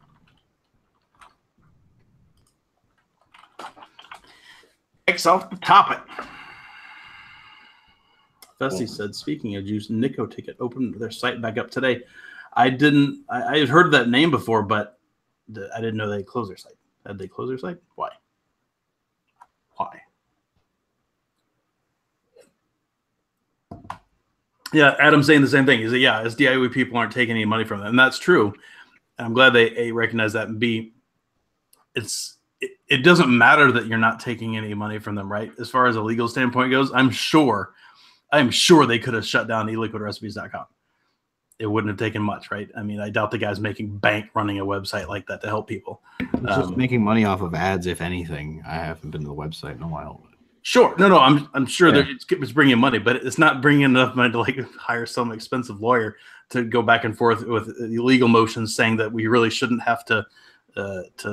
X off the topic. Fessy said, speaking of juice, Nico Ticket opened their site back up today. I had heard that name before, but I didn't know they closed their site. Had they closed their site? Why? Why? Yeah, Adam's saying the same thing. He's like, yeah, as DIY people aren't taking any money from them. And that's true. And I'm glad they A, recognize that, and B, it doesn't matter that you're not taking any money from them, right? As far as a legal standpoint goes, I'm sure they could have shut down eliquidrecipes.com. It wouldn't have taken much, right? I mean, I doubt the guy's making bank running a website like that to help people. It's just making money off of ads, if anything. I haven't been to the website in a while. Sure. No, I'm sure that it's bringing money, but it's not bringing enough money to like hire some expensive lawyer to go back and forth with illegal motions saying that we really shouldn't have to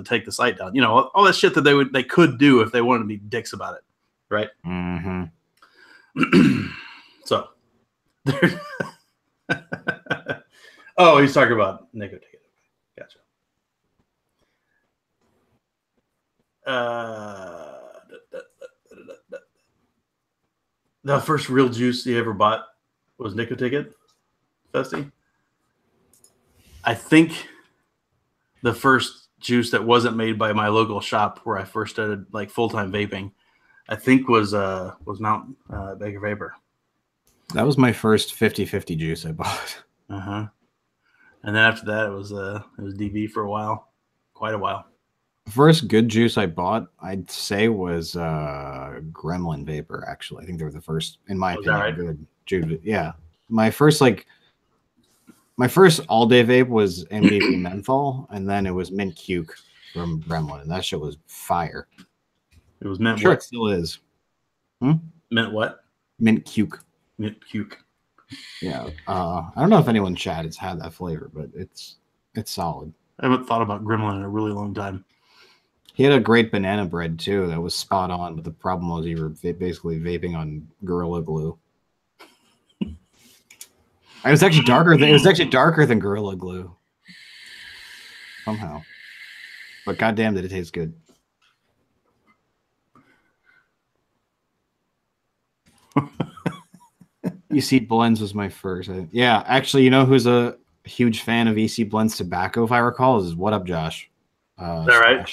take the site down. You know, all that shit that they could do if they wanted to be dicks about it, right? Mm-hmm. So, oh, he's talking about nicotine. Gotcha. The first real juice you ever bought was Nicoticket, Festy? I think the first juice that wasn't made by my local shop where I first started like full-time vaping, I think was Mount Baker Vapor. That was my first 50-50 juice I bought. Uh-huh. And then after that it was DV for a while. Quite a while. First good juice I bought, I'd say, was Gremlin Vapor. Actually, I think they were the first, in my opinion, good juice. Yeah, my first all-day vape was MVP menthol, and then it was mint cuke from Gremlin, and that shit was fire. It was mint. Sure, what? It still is. Mint what? Mint cuke. Mint cuke. Yeah. I don't know if anyone in chat has had that flavor, but it's solid. I haven't thought about Gremlin in a really long time. He had a great banana bread too that was spot on, but the problem was you were basically vaping on Gorilla Glue. It was actually darker than Gorilla Glue somehow. But goddamn, did it taste good? EC Blends was my first. Yeah, actually, you know who's a huge fan of EC Blends tobacco, if I recall, is What Up Josh. Is that right?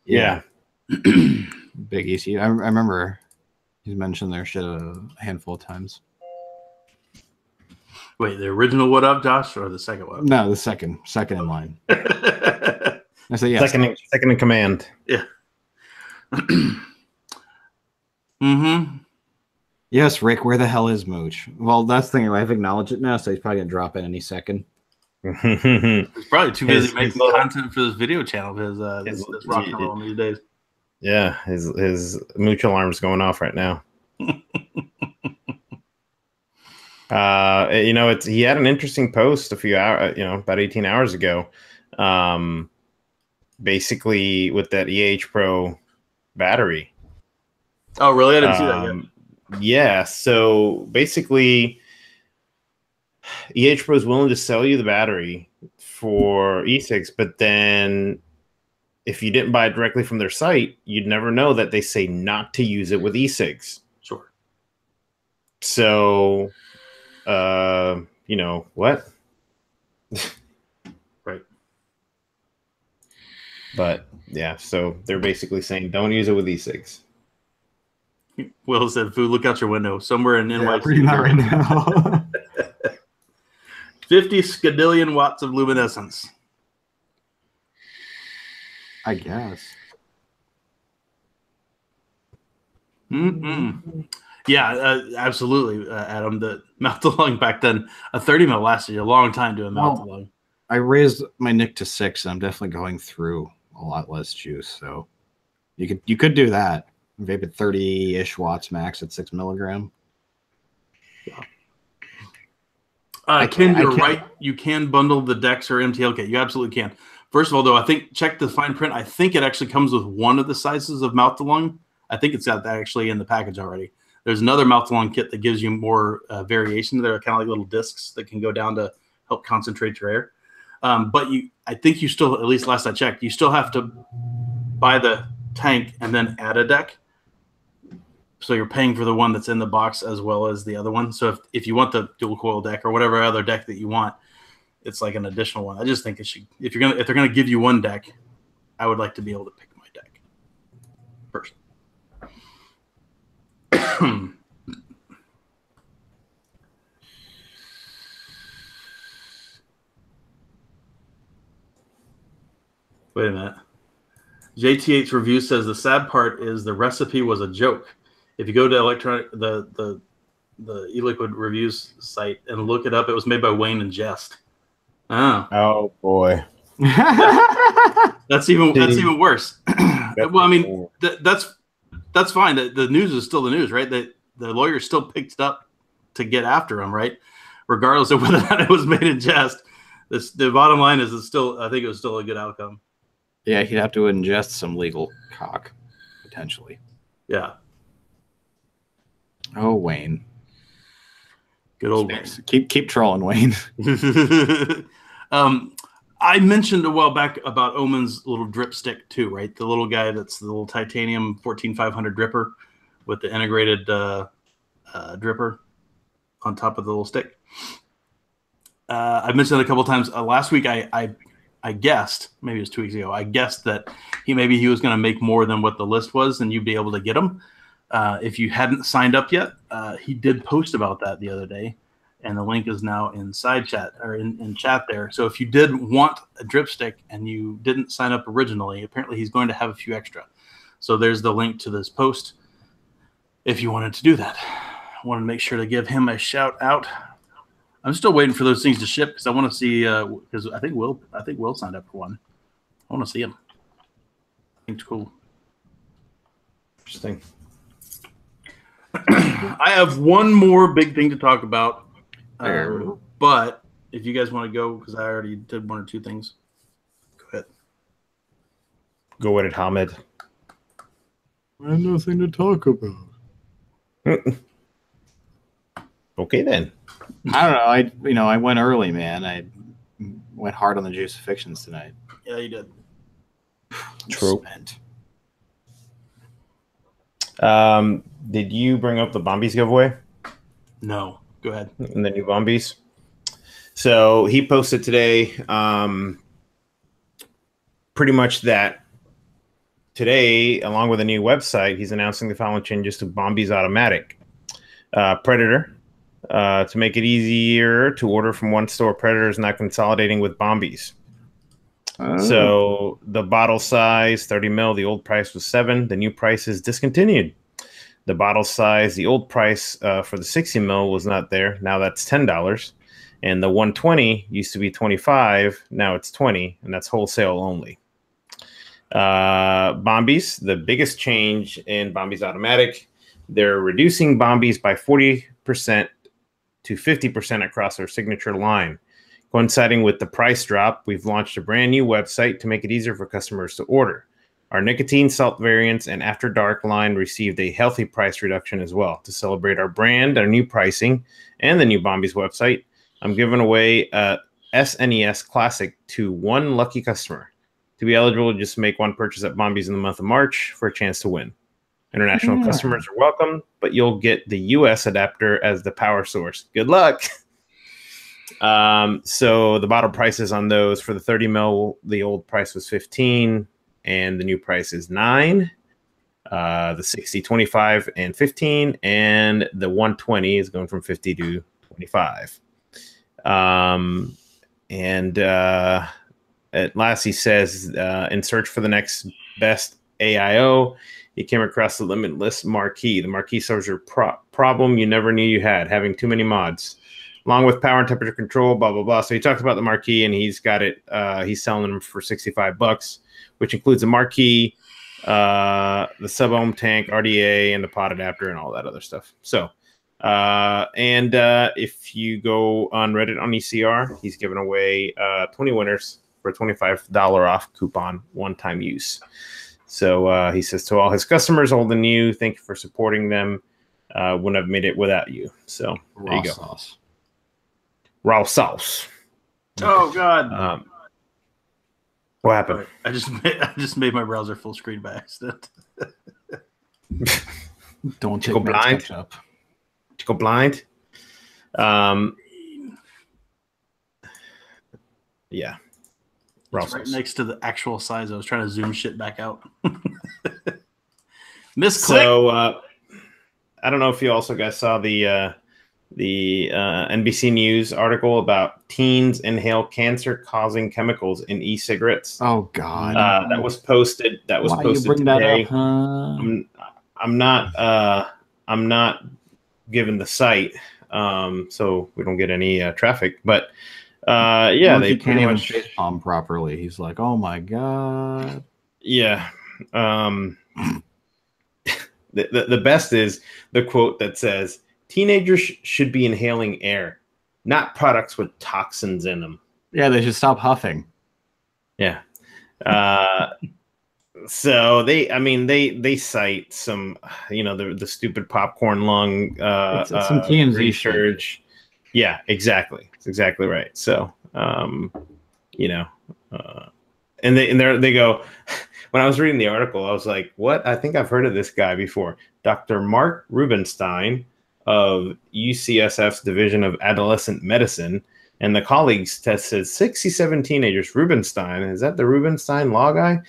Yeah. Big EC. I remember he's mentioned their shit a handful of times. Wait, the original What Up Josh or the second one? No, the second in line. I said yeah. Second in command. Yeah. Mm-hmm. Yes, Rick, where the hell is Mooch? Well, that's the thing. I've acknowledged it now, so he's probably going to drop in any second. He's probably too busy making content for this video channel of his rock and roll these days. Yeah, his Mooch alarm's going off right now. He had an interesting post a few hours, about 18 hours ago. Basically with that Pro battery. Oh, really? I didn't see that yet. Yeah, so basically Pro is willing to sell you the battery for e-cigs, but then if you didn't buy it directly from their site, you'd never know that they say not to use it with e-cigs. Sure. So, what? Right. But yeah, so they're basically saying don't use it with e-cigs. Will said, "Food, look out your window. Somewhere in NYC, reading that right now. 50 skadillion watts of luminescence." I guess. Mm-mm. Yeah, absolutely, Adam. The mouth to lung back then, a 30 mil lasted a long time doing mouth to lung. I raised my NIC to 6, and I'm definitely going through a lot less juice. So you could do that. Vape at 30-ish watts max at 6 milligram. Ken, you're right. You can bundle the Dex or MTL kit. You absolutely can. First of all, though, I think check the fine print. I think it actually comes with one of the sizes of mouth to lung. I think it's got that actually in the package already. There's another mouth to lung kit that gives you more variation. They're kind of like little discs that can go down to help concentrate your air. But I think you still, at least last I checked, you still have to buy the tank and then add a deck. So you're paying for the one that's in the box as well as the other one. So if you want the dual coil deck or whatever other deck that you want, it's like an additional one. I just think it should, if they're gonna give you one deck, I would like to be able to pick my deck first. Wait a minute. JTH review says the sad part is the recipe was a joke. If you go to the eLiquid reviews site and look it up, it was made by Wayne and Jest. Oh boy. That's even worse. Well, I mean, that's fine. The news is still the news, right? The lawyer still picked it up to get after him, right? Regardless of whether or not it was made in jest. The bottom line is I think it was still a good outcome. Yeah, he'd have to ingest some legal cock, potentially. Yeah. Oh, Wayne. Good old Wayne. Keep trolling, Wayne. I mentioned a while back about Omen's little drip stick too, right? The little guy that's the little titanium 14500 dripper with the integrated dripper on top of the little stick. I mentioned it a couple times. Last week, I guessed, maybe it was 2 weeks ago, I guessed that he was going to make more than what the list was, and you'd be able to get him. If you hadn't signed up yet, he did post about that the other day, and the link is now in side chat or in chat there. So if you did want a drip stick and you didn't sign up originally, apparently he's going to have a few extra. So there's the link to this post if you wanted to do that. I wanted to make sure to give him a shout out. I'm still waiting for those things to ship because I want to see because I think Will signed up for one. I want to see him. I think it's cool. Interesting. I have one more big thing to talk about, but if you guys want to go, because I already did one or two things, go ahead. Go with it, Hamid. I have nothing to talk about. Okay then. I don't know. I went early, man. I went hard on the crucifixions tonight. Yeah, you did. True. Did you bring up the Bombies giveaway? No. Go ahead. And the new Bombies. So he posted today pretty much that today, along with a new website, he's announcing the following changes to Bombies Automatic. Predator. To make it easier to order from one store, Predator is not consolidating with Bombies. So the bottle size, 30 ml, the old price was $7. The new price is discontinued. The bottle size, the old price for the 60 ml was not there. Now that's $10. And the 120 used to be $25. Now it's $20, and that's wholesale only. Bombies, the biggest change in Bombies Automatic, they're reducing Bombies by 40% to 50% across our signature line. Coinciding with the price drop, we've launched a brand new website to make it easier for customers to order. Our nicotine salt variants and After Dark line received a healthy price reduction as well. To celebrate our brand, our new pricing, and the new Bombies website, I'm giving away a SNES Classic to one lucky customer. To be eligible, just make one purchase at Bombies in the month of March for a chance to win. International customers are welcome, but you'll get the US adapter as the power source. Good luck. So the bottle prices on those for the 30 ml, the old price was $15 and the new price is $9. The 60, 25 and 15, and the 120 is going from 50 to 25. At last he says, in search for the next best AIO, he came across the Limitless Marquee. The Marquee solves your problem you never knew you had, having too many mods, along with power and temperature control, blah, blah, blah. So he talks about the Marquee, and he's got it. He's selling them for $65, which includes the Marquee, the sub-ohm tank, RDA, and the pod adapter, and all that other stuff. So, if you go on Reddit on ECR, he's giving away 20 winners for a $25 off coupon, one-time use. So he says to all his customers, old and new, thank you for supporting them. Wouldn't have made it without you. So there you go. Sauce. Raw sauce. Oh God. What happened? I just made my browser full screen by accident. Don't go blind. Go blind. Yeah. It's right next to the actual size. I was trying to zoom shit back out. Misclick. So I don't know if you also guys saw the NBC News article about teens inhale cancer-causing chemicals in e-cigarettes. Oh God, that was posted. That was why posted you bring today. that up, huh? I'm not given the site, so we don't get any traffic. But yeah, Once they he can't pretty even much face palm properly. He's like, oh my God. yeah. The best is the quote that says, "Teenagers should be inhaling air, not products with toxins in them." Yeah, they should stop huffing. Yeah. So they cite some, the stupid popcorn lung It's some TMZ research. Yeah, exactly. It's exactly right. So, and they go, when I was reading the article, I was like, what? I think I've heard of this guy before. Dr. Mark Rubenstein of UCSF's Division of Adolescent Medicine and the colleagues tested 67 teenagers. Rubenstein, is that the Rubenstein law guy?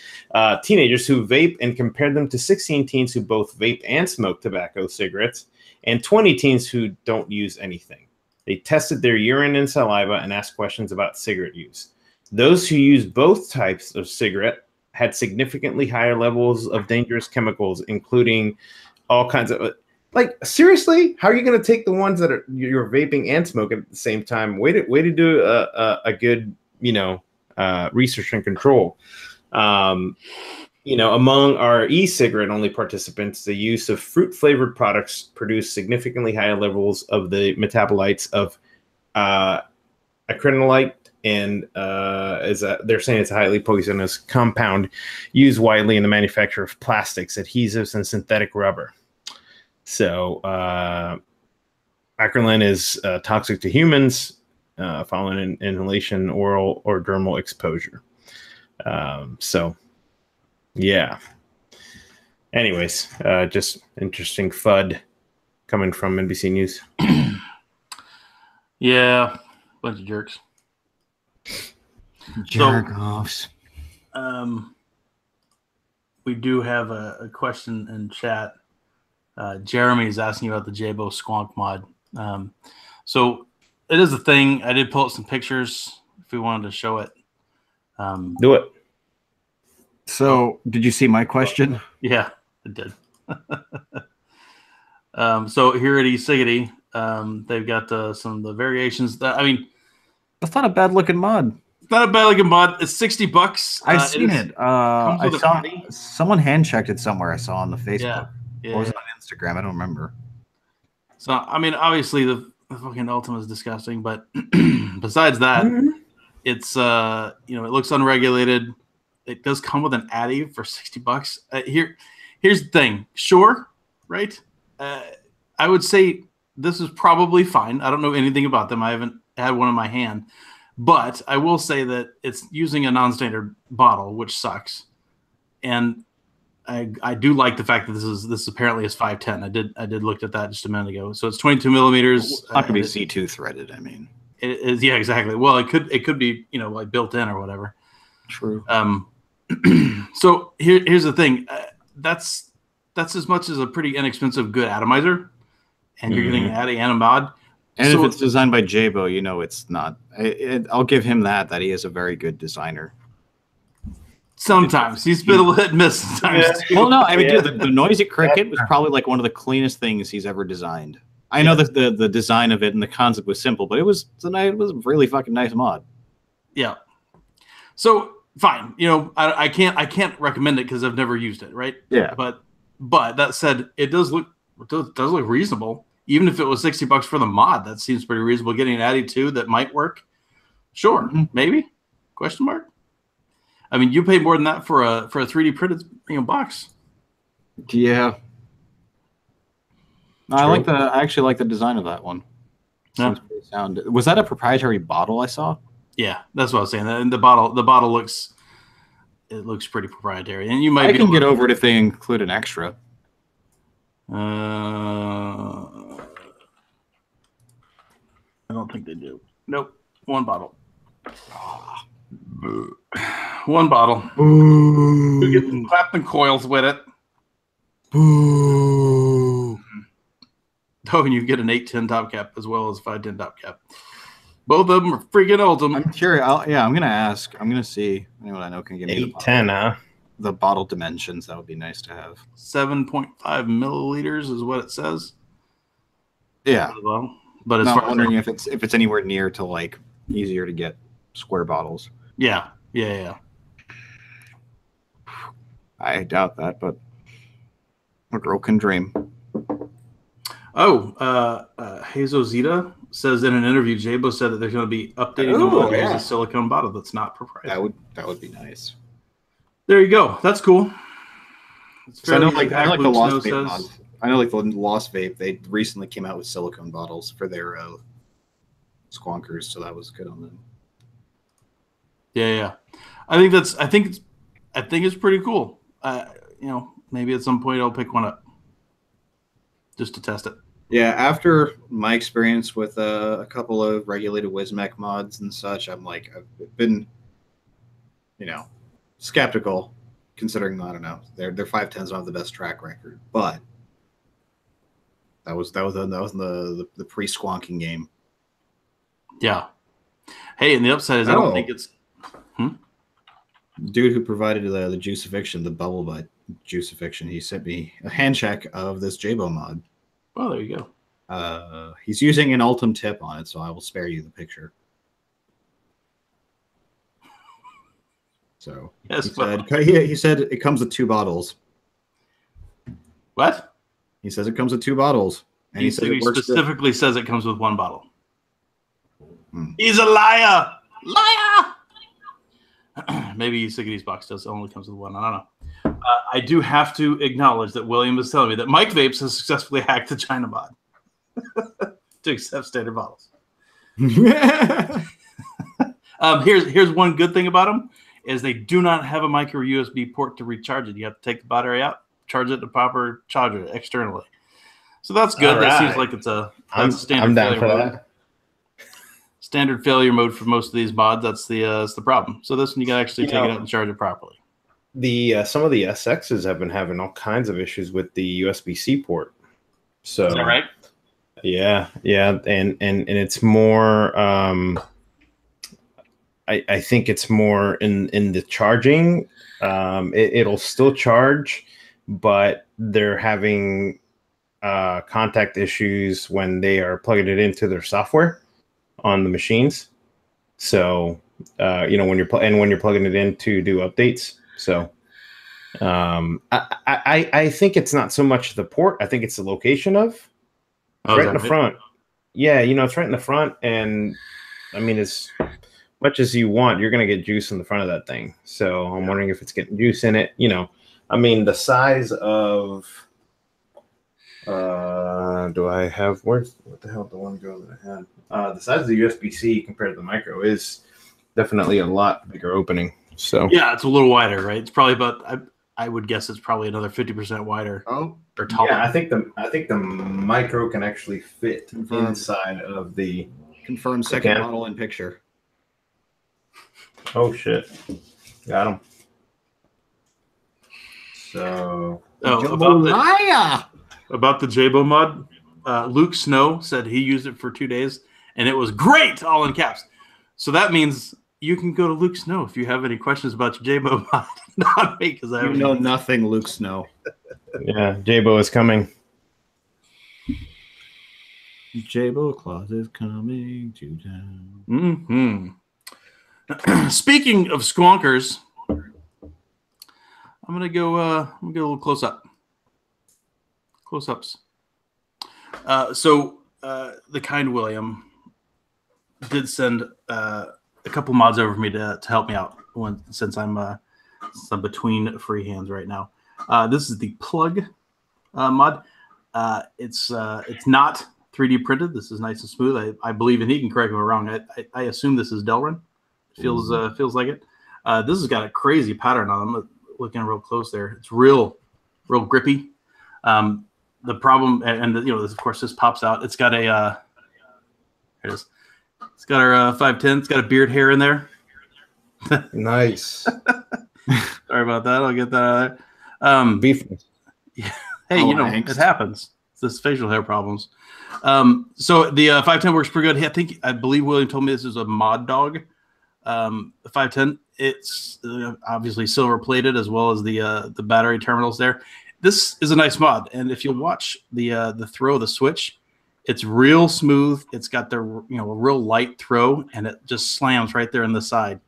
Teenagers who vape and compared them to 16 teens who both vape and smoke tobacco cigarettes and 20 teens who don't use anything. They tested their urine and saliva and asked questions about cigarette use. Those who used both types of cigarette had significantly higher levels of dangerous chemicals, including all kinds of... Like, seriously, how are you going to take the ones that you're vaping and smoking at the same time? Way to do a good, research and control. Among our e-cigarette only participants, the use of fruit flavored products produced significantly higher levels of the metabolites of acrylonite, and they're saying it's a highly poisonous compound used widely in the manufacture of plastics, adhesives, and synthetic rubber. So acrolein is toxic to humans following inhalation, oral, or dermal exposure. So, yeah. Anyways, just interesting FUD coming from NBC News. Yeah, bunch of jerks. Jerk-offs. We do have a question in chat. Jeremy is asking about the Jaybo squonk mod. So it is a thing. I did pull up some pictures if we wanted to show it. Do it. So did you see my question? Yeah, it did. So here at eCiggity, they've got some of the variations. That's not a bad looking mod. It's not a bad looking mod. It's $60. I've seen it. I saw someone hand checked it somewhere. I saw on the Facebook. Yeah, or was it on Instagram? I don't remember. So obviously the fucking Ultima is disgusting, but besides that, it's it looks unregulated. It does come with an additive for $60. Here's the thing. Sure, right? I would say this is probably fine. I don't know anything about them. I haven't had one in my hand, but I will say that it's using a non-standard bottle, which sucks. And I do like the fact that this apparently is 510. I did look at that just a minute ago. So it's 22 millimeters. It's not gonna be C2 threaded. I mean, it is. Yeah, exactly. Well, it could be like built in or whatever. True. So here's the thing. That's as much as a pretty inexpensive good atomizer, and you're getting an addy and a mod. And so, if it's designed by Jaybo, it's not. I'll give him that he is a very good designer. Sometimes he's been a little hit and miss sometimes. Yeah. Well, no, dude, the noisy cricket was probably like one of the cleanest things he's ever designed. I know that the design of it and the concept was simple, but it was a really fucking nice mod. Yeah. So fine, I can't recommend it because I've never used it, right? Yeah. But that said, it does look reasonable. Even if it was $60 for the mod, that seems pretty reasonable. Getting an Addy 2 that might work, sure, maybe? Question mark. I mean, you paid more than that for a 3D printed box. Yeah. I actually like the design of that one. Seems pretty sound. Was that a proprietary bottle I saw? Yeah, that's what I was saying. And the bottle looks pretty proprietary. And you might I can get over it if they include an extra. I don't think they do. Nope. One bottle. One bottle. Boo. You get some clapping coils with it. Boo. Oh, and you get an 810 top cap as well as 510 top cap. Both of them are freaking ultimate. I'm curious. I'm gonna ask. I'm gonna see anyone I know can give me 810, huh? the bottle dimensions. That would be nice to have. 7.5 milliliters is what it says. Yeah, but as no, far I'm wondering if it's anywhere near to like easier to get square bottles. Yeah. I doubt that, but a girl can dream. Oh, Hazo Zeta says in an interview, Jaybo said that they're going to be updating the model as a silicone bottle that's not proprietary. That would be nice. There you go. That's cool. I know like the Lost Vape mods. I know like the Lost Vape. They recently came out with silicone bottles for their squonkers, so that was good on them. Yeah. I think it's pretty cool. Maybe at some point I'll pick one up just to test it. Yeah, after my experience with a couple of regulated Wismec mods and such, I've been, skeptical, considering I don't know their 510s don't have the best track record, but that was the pre-squonking game. Yeah. Hey, and the upside is I don't think it's. Dude who provided the Juicifixion, the bubble butt Juicifixion, he sent me a hand check of this Jaybo mod. Oh, there you go. He's using an Ultim tip on it, so I will spare you the picture. So yes, he said it comes with 2 bottles. What? He says it comes with 2 bottles. And he specifically says it comes with 1 bottle. He's a liar! Liar! Maybe Siggy's box only comes with 1. I don't know. I do have to acknowledge that William is telling me that Mike Vapes has successfully hacked the China mod to accept standard bottles. Here's one good thing about them is they do not have a micro USB port to recharge it. You have to take the battery out, charge it to proper charger externally. So that's good. That seems like it's a standard failure mode. Standard failure mode for most of these mods. That's the problem. So this one you got to actually take it out and charge it properly. Some of the SXs have been having all kinds of issues with the USB-C port. So is that right? Yeah, and it's more. I think it's more in the charging. It'll still charge, but they're having contact issues when they are plugging it into their software on the machines. So when you're plugging it in to do updates. So I think it's not so much the port. I think it's the location of right in the front. Yeah, it's right in the front, and I mean, as much as you want, you're gonna get juice in the front of that thing. So I'm wondering if it's getting juice in it. I mean, the size of do I have what the hell did the one go that I had? The size of the USB-C compared to the micro is definitely a lot bigger opening. So yeah, it's a little wider, right? It's probably about I would guess it's probably another 50% wider. Oh, or taller. Yeah, I think the micro can actually fit inside of the confirmed second model in picture. Oh shit, got him. So about the Jaybo mod, Luke Snow said he used it for 2 days and it was great, all in caps. So that means you can go to Luke Snow if you have any questions about your Jaybo mod. Not me, because I know nothing, Luke Snow. Yeah, Jaybo is coming. Jaybo Claus is coming to town. Mm-hmm. Speaking of squonkers, I'm gonna go. I'm gonna get a little close up. Close-ups. So the kind William did send a couple mods over for me to help me out since I'm between free hands right now. This is the plug mod. It's not 3D printed. This is nice and smooth. I believe, and he can correct me if I'm wrong. I assume this is Delrin. Feels like it. This has got a crazy pattern on them. Looking real close there, it's real grippy. The problem, and this, of course, this pops out. It's got a here it is. It's got our 510. It's got a beard hair in there. Nice. Sorry about that. I'll get that out of there. Beef. Yeah. Hey, it happens. this facial hair problems. So the 510 works pretty good. I believe William told me this is a mod dog. The 510. It's obviously silver plated as well as the battery terminals there. This is a nice mod, and if you watch the throw of the switch, it's real smooth. It's got the a real light throw, and it just slams right there in the side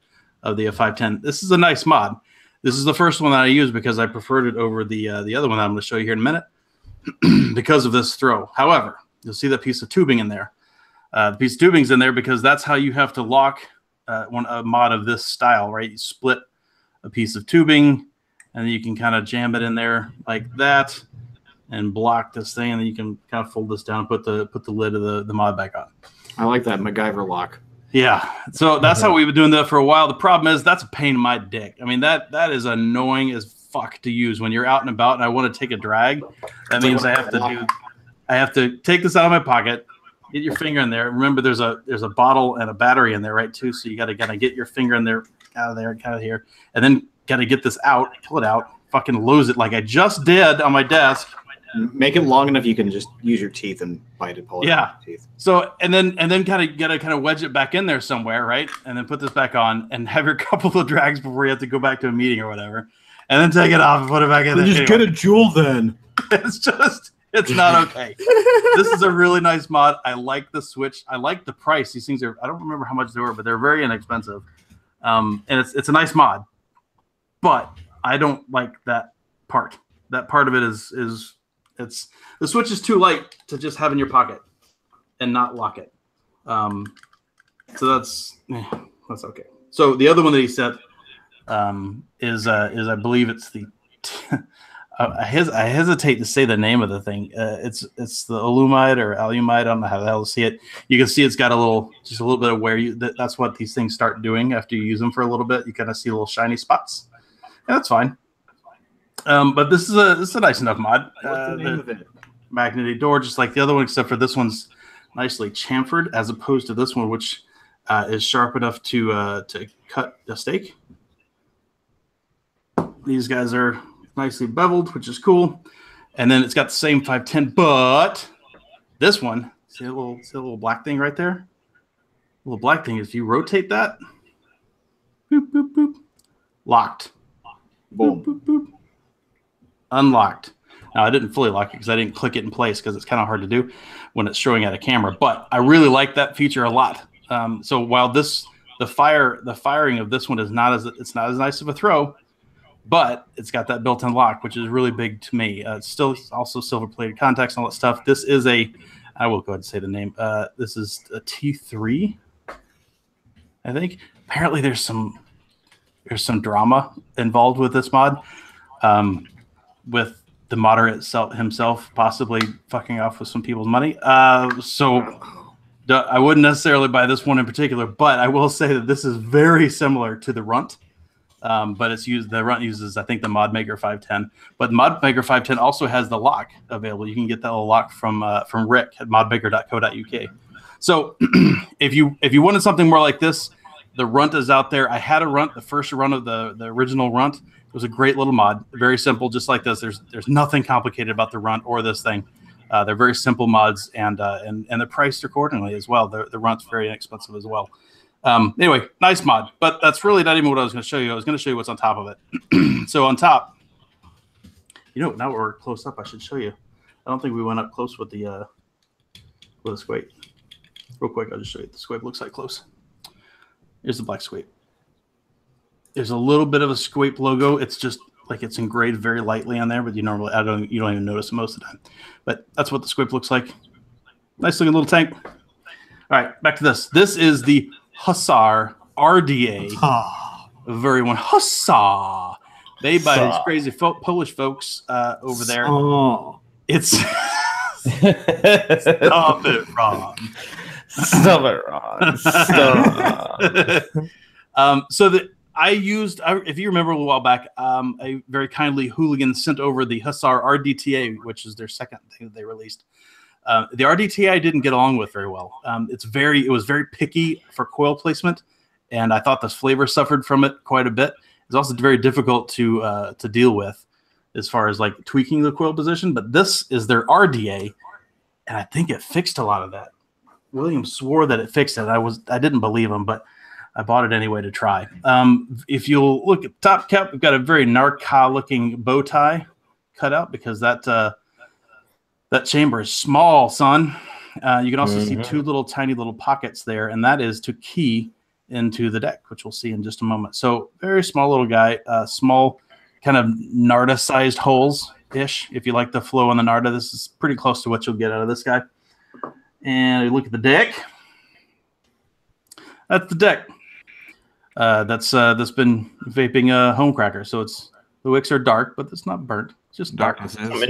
of the 510. This is a nice mod. This is the first one that I used because I preferred it over the other one that I'm going to show you here in a minute because of this throw. However, you'll see that piece of tubing in there. The piece of tubing's in there because that's how you have to lock a mod of this style, right? You split a piece of tubing, and then you can kind of jam it in there like that and block this thing, and then you can kind of fold this down and put the lid of the mod back on. I like that MacGyver lock. Yeah, so that's how we've been doing that for a while. The problem is that's a pain in my dick. I mean, that is annoying as fuck to use when you're out and about and I want to take a drag. That means I have to take this out of my pocket, get your finger in there. Remember, there's a bottle and a battery in there, right, too? So you got to kind of get your finger in there, out of there, kind of here, and then got to get this out, pull it out, fucking lose it like I just did on my desk. Make it long enough you can just use your teeth and bite it, pull it out with your teeth. So and then kind of wedge it back in there somewhere, right? And then put this back on and have your couple of drags before you have to go back to a meeting or whatever. And then take it off and put it back in there. Just get a jewel then. It's not okay. This is a really nice mod. I like the switch. I like the price. These things I don't remember how much they were, but they're very inexpensive. And it's a nice mod. But I don't like that part. That part of it is the switch is too light to just have in your pocket and not lock it. So that's okay. So the other one that he said is I believe it's the I hesitate to say the name of the thing. It's the alumide or alumide. I don't know how the hell to see it. You can see it's got just a little bit of wear. That's what these things start doing after you use them for a little bit. You kind of see little shiny spots. And that's fine. But this is a nice enough mod. What's the name of it? Magnetic door, just like the other one, except for this one's nicely chamfered, as opposed to this one, which is sharp enough to cut a steak. These guys are nicely beveled, which is cool. And then it's got the same 510, but this one, see a little black thing right there? A little black thing. If you rotate that, boop, boop, boop, locked. Boom. Boop, boop, boop. Unlocked. Now I didn't fully lock it because I didn't click it in place because it's kind of hard to do when it's showing at a camera. But I really like that feature a lot. So while the firing of this one is not as nice of a throw, but it's got that built-in lock, which is really big to me. It's still also silver-plated contacts and all that stuff. This is I will go ahead and say the name. This is a T3, I think. Apparently, there's some drama involved with this mod. With the modder himself possibly fucking off with some people's money. So I wouldn't necessarily buy this one in particular, but I will say that this is very similar to the Runt. But the Runt uses, I think, the ModMaker 510. But ModMaker 510 also has the lock available. You can get that little lock from Rick at modmaker.co.uk. So if you wanted something more like this, the Runt is out there. I had a Runt, the first run of the original Runt. It was a great little mod, very simple, just like this. There's nothing complicated about the Runt or this thing. They're very simple mods, and they're priced accordingly as well. The Runt's very inexpensive as well. Anyway, nice mod, but that's really not even what I was going to show you. I was going to show you what's on top of it. So on top, now we're close up, I should show you. I don't think we went up close with the squape. Real quick, I'll just show you what the squape looks like close. Here's the black squape. There's a little bit of a squape logo. It's just like it's engraved very lightly on there, but you don't even notice it most of the time. But that's what the squape looks like. Nice looking little tank. All right, back to this. This is the Hussar RDA. Very one. Hussar. Made by these crazy Polish folks over there. Oh. It's Stop it, Ron. Stop it, Ron. Stop. So that I used, if you remember a little while back, a very kindly Hooligans sent over the Hussar RDTA, which is their second thing that they released. The RDTA I didn't get along with very well. It was very picky for coil placement, and I thought the flavor suffered from it quite a bit. It's also very difficult to deal with as far as like tweaking the coil position. But this is their RDA, and I think it fixed a lot of that. William swore that it fixed it. I didn't believe him, but I bought it anyway to try. If you'll look at the top cap, we've got a very narca-looking bow tie cut out because that chamber is small, son. You can also see two tiny little pockets there, and that is to key into the deck, which we'll see in just a moment. So very small little guy, small kind of Narda-sized holes-ish. If you like the flow on the Narda, this is pretty close to what you'll get out of this guy. And look at the deck. That's the deck. That's been vaping Homecracker. So the wicks are dark, but it's not burnt. It's just dark. Some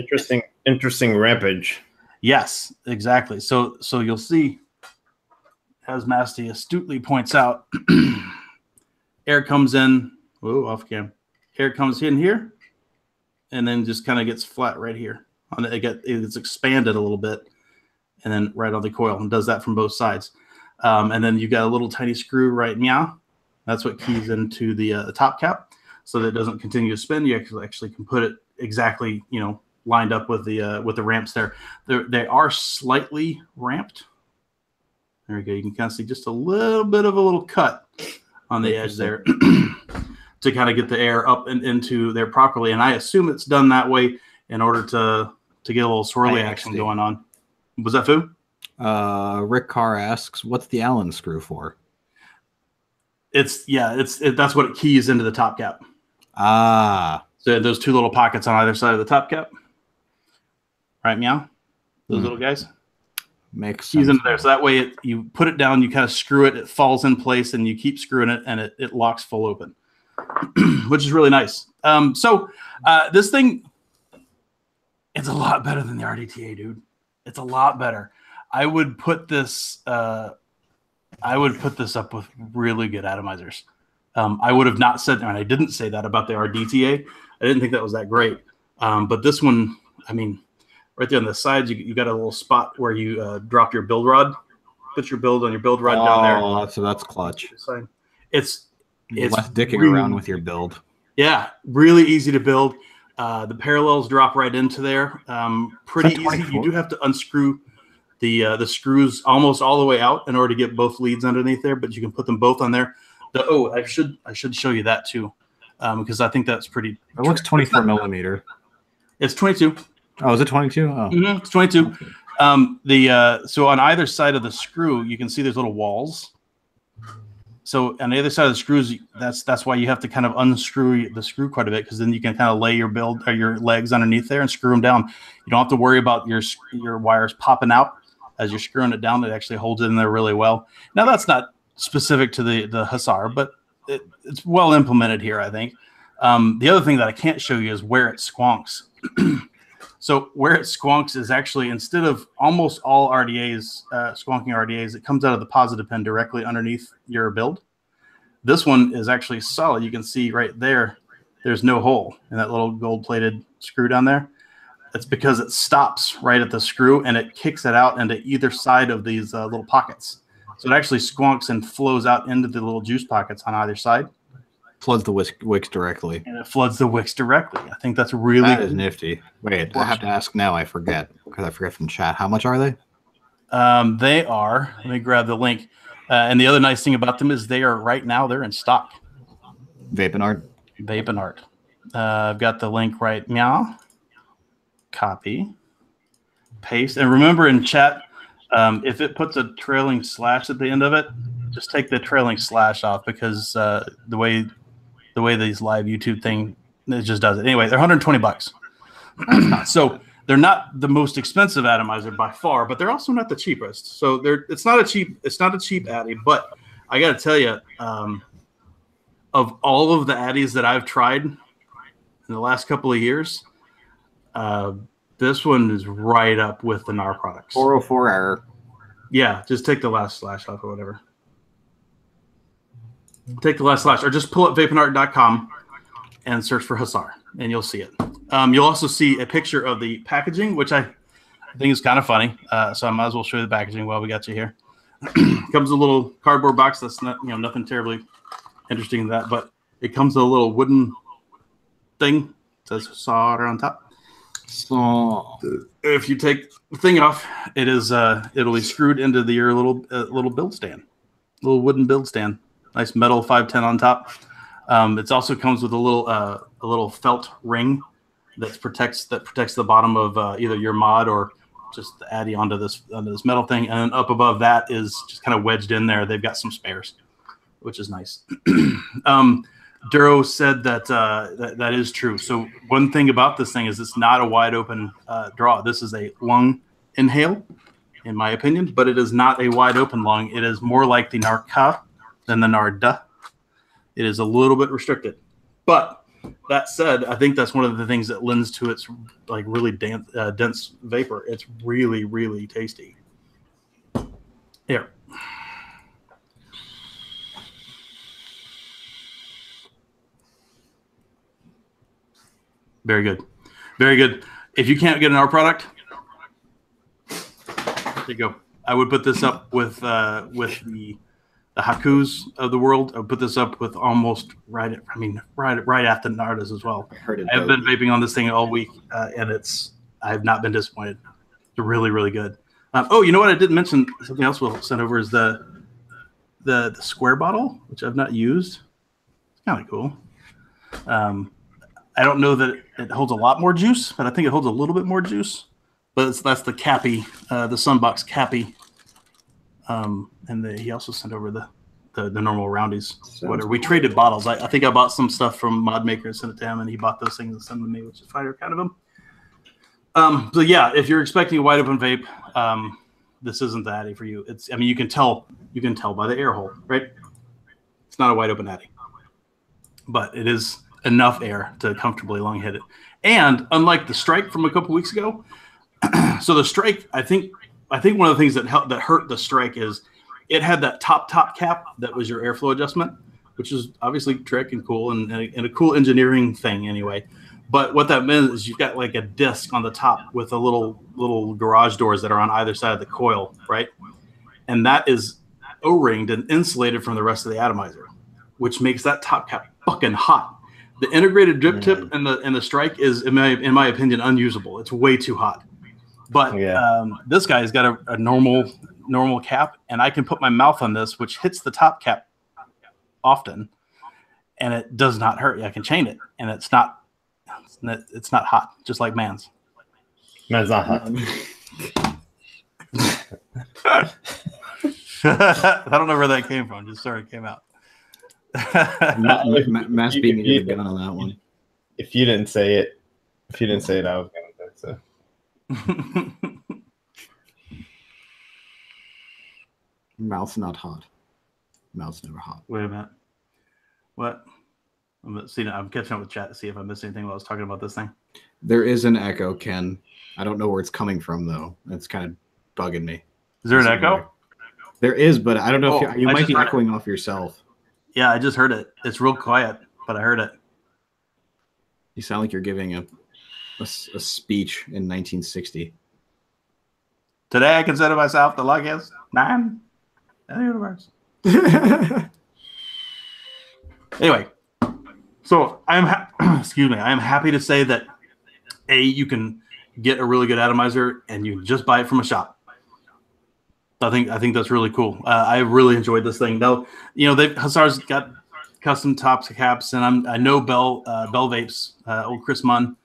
interesting rampage. Yes, exactly. So you'll see, as Lasty astutely points out, air comes in. Whoa, off cam. Air comes in here, and then just kind of gets flat right here. It's expanded a little bit, and then right on the coil, and does that from both sides. And then you got a little tiny screw right meow. That's what keys into the top cap, so that it doesn't continue to spin. You actually can put it exactly, lined up with the ramps there. They are slightly ramped. There we go. You can kind of see just a little bit of a little cut on the edge there to kind of get the air up and into there properly. And I assume it's done that way in order to get a little swirly action going on. Was that Foo? Rick Carr asks, "What's the Allen screw for?" That's what it keys into the top cap. Ah. So those two little pockets on either side of the top cap. Right, meow? Those little guys? Makes keys sense. into there. So that way you put it down, you kind of screw it, it falls in place, and you keep screwing it, and it locks full open, which is really nice. This thing, it's a lot better than the RDTA, dude. It's a lot better. I would put this up with really good atomizers. I would have not said, and I didn't say that about the RDTA. I didn't think that was that great. But this one, I mean, right there on the sides, you got a little spot where you drop your build rod. Put your build on your build rod down there. Oh, so that's clutch. It's less dicking around with your build. Yeah, really easy to build. The parallels drop right into there. Pretty easy. You do have to unscrew the screws almost all the way out in order to get both leads underneath there, but you can put them both on there. I should show you that too, because I think that's pretty. It looks 24 millimeter. It's 22. Oh, is it 22? Oh, it's 22. So on either side of the screw, you can see there's little walls. So on the other side of the screws, that's why you have to kind of unscrew the screw quite a bit, because then you can kind of lay your build or your legs underneath there and screw them down. You don't have to worry about your wires popping out as you're screwing it down. It actually holds it in there really well. Now that's not specific to the Hussar, but it's well implemented here, I think. The other thing that I can't show you is where it squonks. So where it squonks is actually, instead of almost all RDAs, squonking RDAs, it comes out of the positive pin directly underneath your build. This one is actually solid. You can see right there, there's no hole in that little gold-plated screw down there. It's because it stops right at the screw and it kicks it out into either side of these little pockets. So it actually squonks and flows out into the little juice pockets on either side. Floods the wicks directly. And it floods the wicks directly. I think that's really That is nifty. Wait, I have to ask now. I forget, because I forget from chat. How much are they? They are. Let me grab the link. And the other nice thing about them is right now they're in stock. Vaping Art? Vaping Art. I've got the link right now. Copy. Paste. And remember in chat, if it puts a trailing slash at the end of it, just take the trailing slash off, because the way these live YouTube thing, it just does it. Anyway, they're $120. So they're not the most expensive atomizer by far, but they're also not the cheapest. So it's not a cheap Addy, but I got to tell you, of all of the Addies that I've tried in the last couple of years, this one is right up with the NAR products. 404 error. Yeah, just take the last slash off or whatever. Take the last slash, or just pull up vapenart.com and search for Hussar, and you'll see it. You'll also see a picture of the packaging, which I think is kind of funny. So I might as well show you the packaging while we got you here. Comes a little cardboard box. That's not, nothing terribly interesting in that, but it comes with a little wooden thing. It says Hussar on top. So if you take the thing off, it is it'll be screwed into your little build stand, little wooden build stand. Nice metal 510 on top. It also comes with a little felt ring that protects the bottom of either your mod or just the addy onto this metal thing. And then up above that is just kind of wedged in there. They've got some spares, which is nice. Duro said that that is true. So one thing about this thing is it's not a wide open draw. This is a lung inhale, in my opinion, but it is not a wide open lung. It is more like the Narca than the Narda. It is a little bit restricted. But that said, I think that's one of the things that lends to its like really dense vapor. It's really, really tasty. Here. Very good. Very good. If you can't get an our product, there you go. I would put this up with the Hakus of the world. I would put this up with almost right after Nardas as well. I've been vaping on this thing all week, and I have not been disappointed. It's really, really good. Oh, you know what? I didn't mention something else we'll send over is the square bottle, which I've not used. It's kind of cool. I don't know that it holds a lot more juice, but I think it holds a little bit more juice. But that's the Cappy, the Sunbox Cappy. And he also sent over the normal roundies. Whatever. We traded bottles. I think I bought some stuff from Mod Maker and sent it to him, and he bought those things and sent them to me, which is fire kind of him. So yeah, if you're expecting a wide open vape, this isn't the Addy for you. I mean, you can tell by the air hole, right? It's not a wide open Addy, but it is enough air to comfortably lung hit it. And unlike the Strike from a couple weeks ago, so the Strike, I think one of the things that hurt the Strike is it had that top cap that was your airflow adjustment, which is obviously trick and cool and a cool engineering thing anyway. But what that meant is you've got like a disc on the top with a little garage doors that are on either side of the coil, right? And that is O-ringed and insulated from the rest of the atomizer, which makes that top cap fucking hot. The integrated drip tip and the Strike is, in my opinion, unusable. It's way too hot. But this guy's got a normal cap, and I can put my mouth on this, which hits the top cap often, and it does not hurt. I can chain it, and it's not hot, just like Man's. Man's not hot. I don't know where that came from. Just sorry it came out. Mass being a gun on that one. If you didn't say it, I was gonna say so. Mouth's not hot. Mouth's never hot. Wait a minute. What? I'm catching up with chat to see if I missed anything while I was talking about this thing. There is an echo, Ken. I don't know where it's coming from though. It's kind of bugging me. Is there an echo? There is, but I don't know if you might be echoing off yourself. Yeah, I just heard it. It's real quiet, but I heard it. You sound like you're giving a speech in 1960. Today I consider myself the luckiest man in the universe. Anyway, so excuse me. I am happy to say that you can get a really good atomizer and you just buy it from a shop. I think that's really cool. I really enjoyed this thing. Now, Hazard's got custom tops and caps, and I know Bell Vapes, old Chris Munn.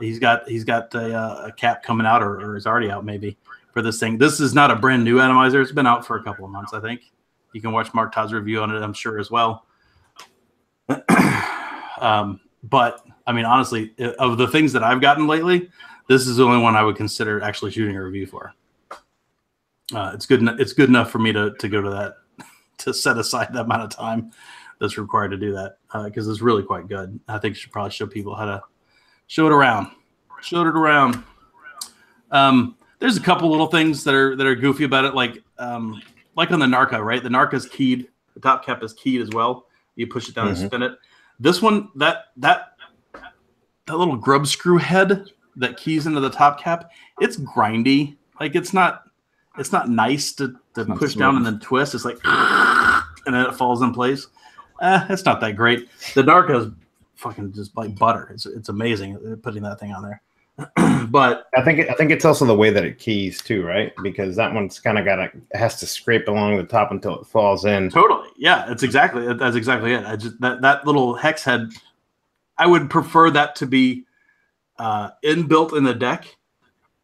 He's got a cap coming out or is already out maybe for this thing. This is not a brand new atomizer. It's been out for a couple of months, I think. You can watch Mark Todd's review on it, I'm sure, as well. But I mean, honestly, of the things that I've gotten lately, this is the only one I would consider actually shooting a review for. It's good enough for me to go to that, to set aside that amount of time that's required to do that, because it's really quite good. I think you should probably show people how to show it around. There's a couple little things that are goofy about it, like on the Narca, right? The Narca's keyed. The top cap is keyed as well. You push it down and spin it. This one, that little grub screw head that keys into the top cap, it's grindy. Like it's not nice to push down and then twist. It's like, and then it falls in place. It's not that great. The Narca is fucking just like butter. It's amazing putting that thing on there. But I think it's also the way that it keys too, right? Because that one's kind of has to scrape along the top until it falls in. totally, yeah, that's exactly it. I just that little hex head, I would prefer that to be inbuilt in the deck.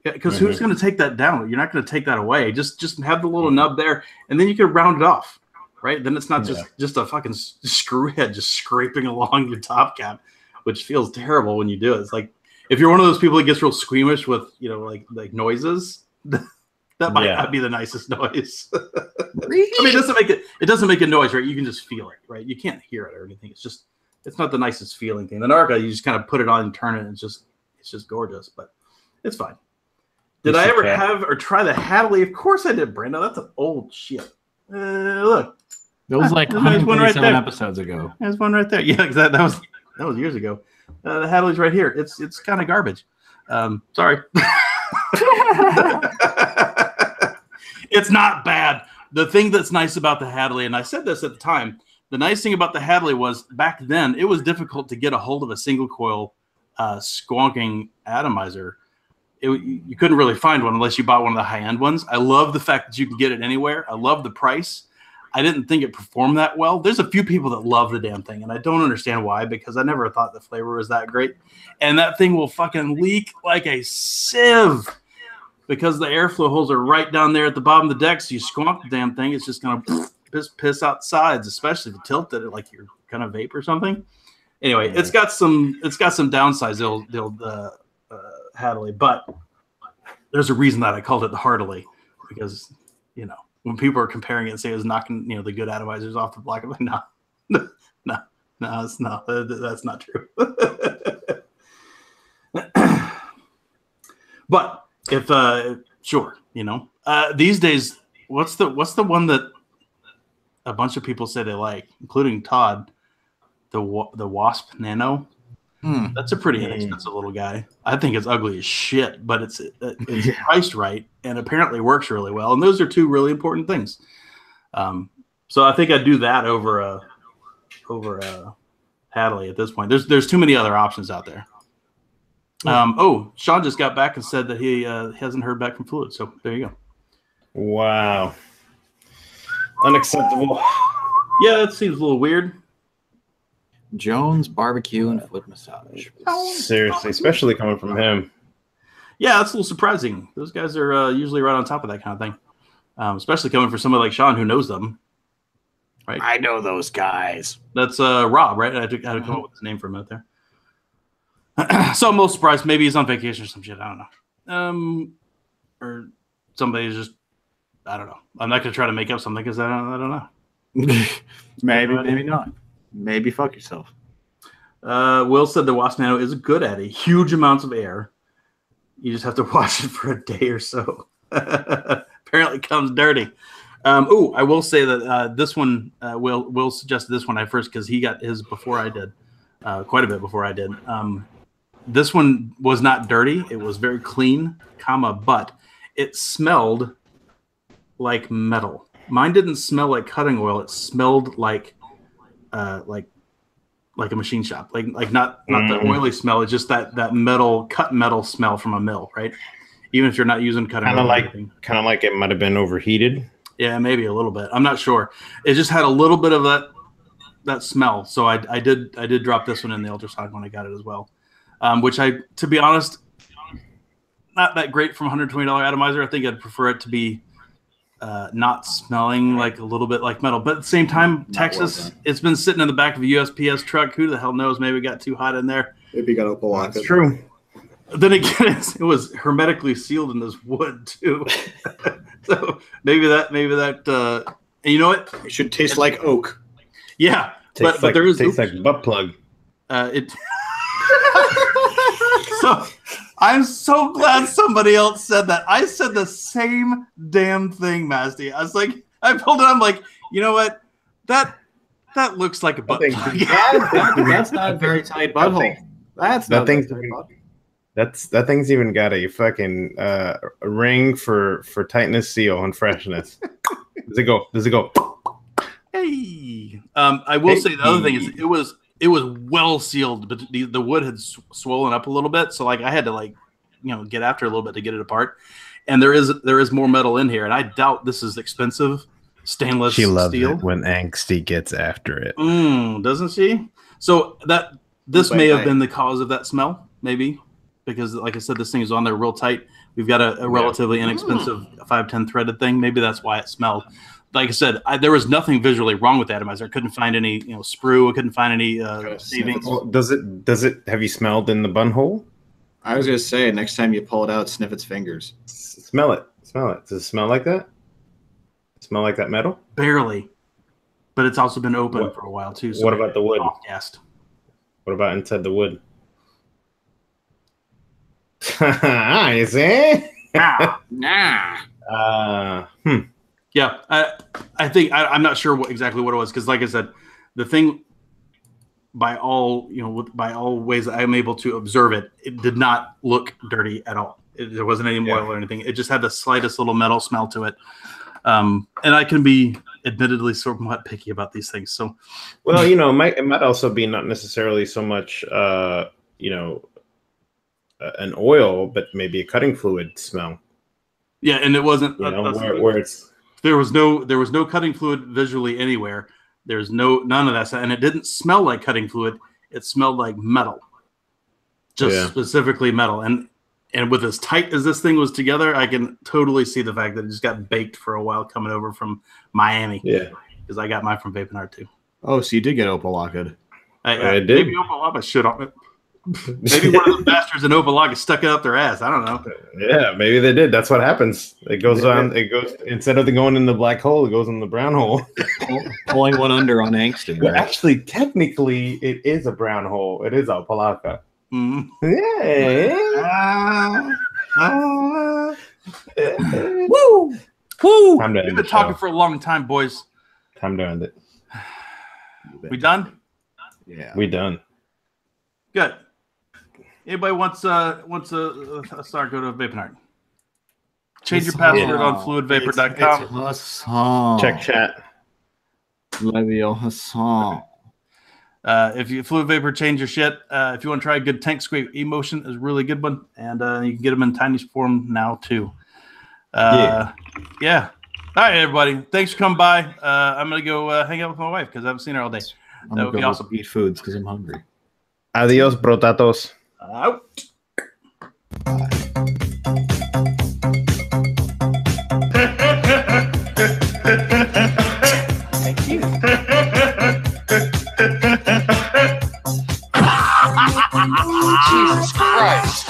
Yeah, because who's going to take that down? You're not going to take that away. Just have the little nub there, and then you can round it off, right? Then it's not just a fucking screw head just scraping along your top cap, which feels terrible when you do it. It's like if you're one of those people that gets real squeamish with like noises, that might not be the nicest noise. I mean, it doesn't make a noise, right? You can just feel it, right? You can't hear it or anything. It's not the nicest feeling thing. The Narca, you just kind of put it on and turn it, and it's just gorgeous, but it's fine. Did I ever have or try the Hadley? Of course I did, Brando. That's an old shit. Look. That was like 137 episodes ago. There's one right there. Yeah, that was years ago. The Hadley's right here. It's kind of garbage. Sorry. It's not bad. The thing that's nice about the Hadley, and I said this at the time, the nice thing about the Hadley was back then it was difficult to get a hold of a single coil squonking atomizer. You couldn't really find one unless you bought one of the high-end ones. I love the fact that you can get it anywhere. I love the price. I didn't think it performed that well. There's a few people that love the damn thing, and I don't understand why, because I never thought the flavor was that great. And that thing will fucking leak like a sieve because the airflow holes are right down there at the bottom of the deck, so you squonk the damn thing, it's just going to piss out sides, especially if you tilted it like you're going to vape or something. Anyway, it's got some downsides, the old Hadley, but there's a reason that I called it the Heartily, because when people are comparing it and say it's knocking the good atomizers off the block, I'm like, no, that's not true. But if sure, these days, what's the one that a bunch of people say they like, including Todd, the Wasp Nano? That's a pretty inexpensive little guy. I think it's ugly as shit, but it's priced right and apparently works really well. And those are two really important things. So I think I'd do that over a Hadley at this point. There's too many other options out there. Sean just got back and said that he hasn't heard back from Fluid. So there you go. Wow. Unacceptable. Yeah, that seems a little weird. Jones barbecue and foot massage. Seriously, especially coming from him. Yeah, that's a little surprising. Those guys are usually right on top of that kind of thing, especially coming from somebody like Sean who knows them. Right? I know those guys. That's Rob, right? I had to come up with his name for a minute there. So I'm a little surprised. Maybe he's on vacation or some shit. I don't know. Or somebody's just, I don't know. I'm not going to try to make up something because I don't know. Maybe not. Maybe fuck yourself. Will said the Wasp Nano is good at it. Huge amounts of air. You just have to wash it for a day or so. Apparently comes dirty. I will say that this one, Will suggested this one at first because he got his before I did. Quite a bit before I did. This one was not dirty. It was very clean, but it smelled like metal. Mine didn't smell like cutting oil. It smelled like a machine shop, like not the oily smell. It's just that cut metal smell from a mill, right? Even if you're not using cutting oil. Kind of like it might have been overheated. Yeah, maybe a little bit. I'm not sure. It just had a little bit of that smell. So I did drop this one in the ultrasonic when I got it as well. Which to be honest, not that great from $120 atomizer. I think I'd prefer it to be not smelling like a little bit like metal, but at the same time, Texas, it's been sitting in the back of a USPS truck. Who the hell knows? Maybe it got too hot in there. Maybe you got to block it. That's true. Then again, it was hermetically sealed in this wood too. So maybe that. And you know what? It should taste like oak. Yeah, but there is tastes like butt plug. So I'm so glad somebody else said that. I said the same damn thing, Masty. I was like, I pulled it. I'm like, you know what? That looks like a butt plug. That's not a very tight butthole. That thing's even got a fucking ring for tightness, seal, and freshness. Does it go? Hey. I will say the other thing is it was well sealed, but the wood had swollen up a little bit, so like I had to like get after a little bit to get it apart. And there is more metal in here, and I doubt this is expensive stainless She loves steel. it when Angsty gets after it. Doesn't she? So this may have been the cause of that smell, maybe, because like I said, this thing is on there real tight. We've got a relatively inexpensive 510 threaded thing. Maybe that's why it smelled. Like I said, there was nothing visually wrong with the atomizer. I couldn't find any, sprue. I couldn't find any savings. Well, does it? Have you smelled in the bun hole? I was gonna say next time you pull it out, sniff its fingers. Smell it. Does it smell like that? Smell like that metal? Barely, but it's also been open for a while too. So what about the wood? Gassed. What about inside the wood? You see? Nah. Yeah, I think I'm not sure exactly what it was because, like I said, the thing by all ways that I'm able to observe it, it did not look dirty at all. There wasn't any oil or anything. It just had the slightest little metal smell to it. And I can be admittedly somewhat picky about these things. So, well, it might also be not necessarily so much, an oil, but maybe a cutting fluid smell. Yeah, and it wasn't. Where it's there was no cutting fluid visually anywhere. There's none of that stuff, and it didn't smell like cutting fluid. It smelled like metal, specifically metal. And with as tight as this thing was together, I can totally see the fact that it just got baked for a while coming over from Miami. Yeah, because I got mine from Vaping Art too. Oh, so you did get Opalaca. I did. Maybe Opalaca shit on it. Maybe one of the bastards in Opalaca stuck it up their ass. I don't know. Yeah, maybe they did. That's what happens. It goes on. It goes instead of going in the black hole, it goes in the brown hole. Pulling one under on Angsty. Well, actually, technically, it is a brown hole. It is Opalaca. Mm. Yeah. Woo! Woo! Time to end We've been the talking show. for a long time, boys. Time to end it. We done? Yeah. We done. Good. Anybody wants a start? Go to Vaping Art. Change your password on fluidvapor.com. Check chat. If you Fluid Vapor, change your shit. If you want to try a good tank scrape emotion, is a really good one, and you can get them in tiny form now too. Yeah. All right, everybody. Thanks for coming by. I'm gonna go hang out with my wife because I haven't seen her all day. That would be awesome. Eat foods because I'm hungry. Adios, brotatos. Out. Thank you. Jesus Christ.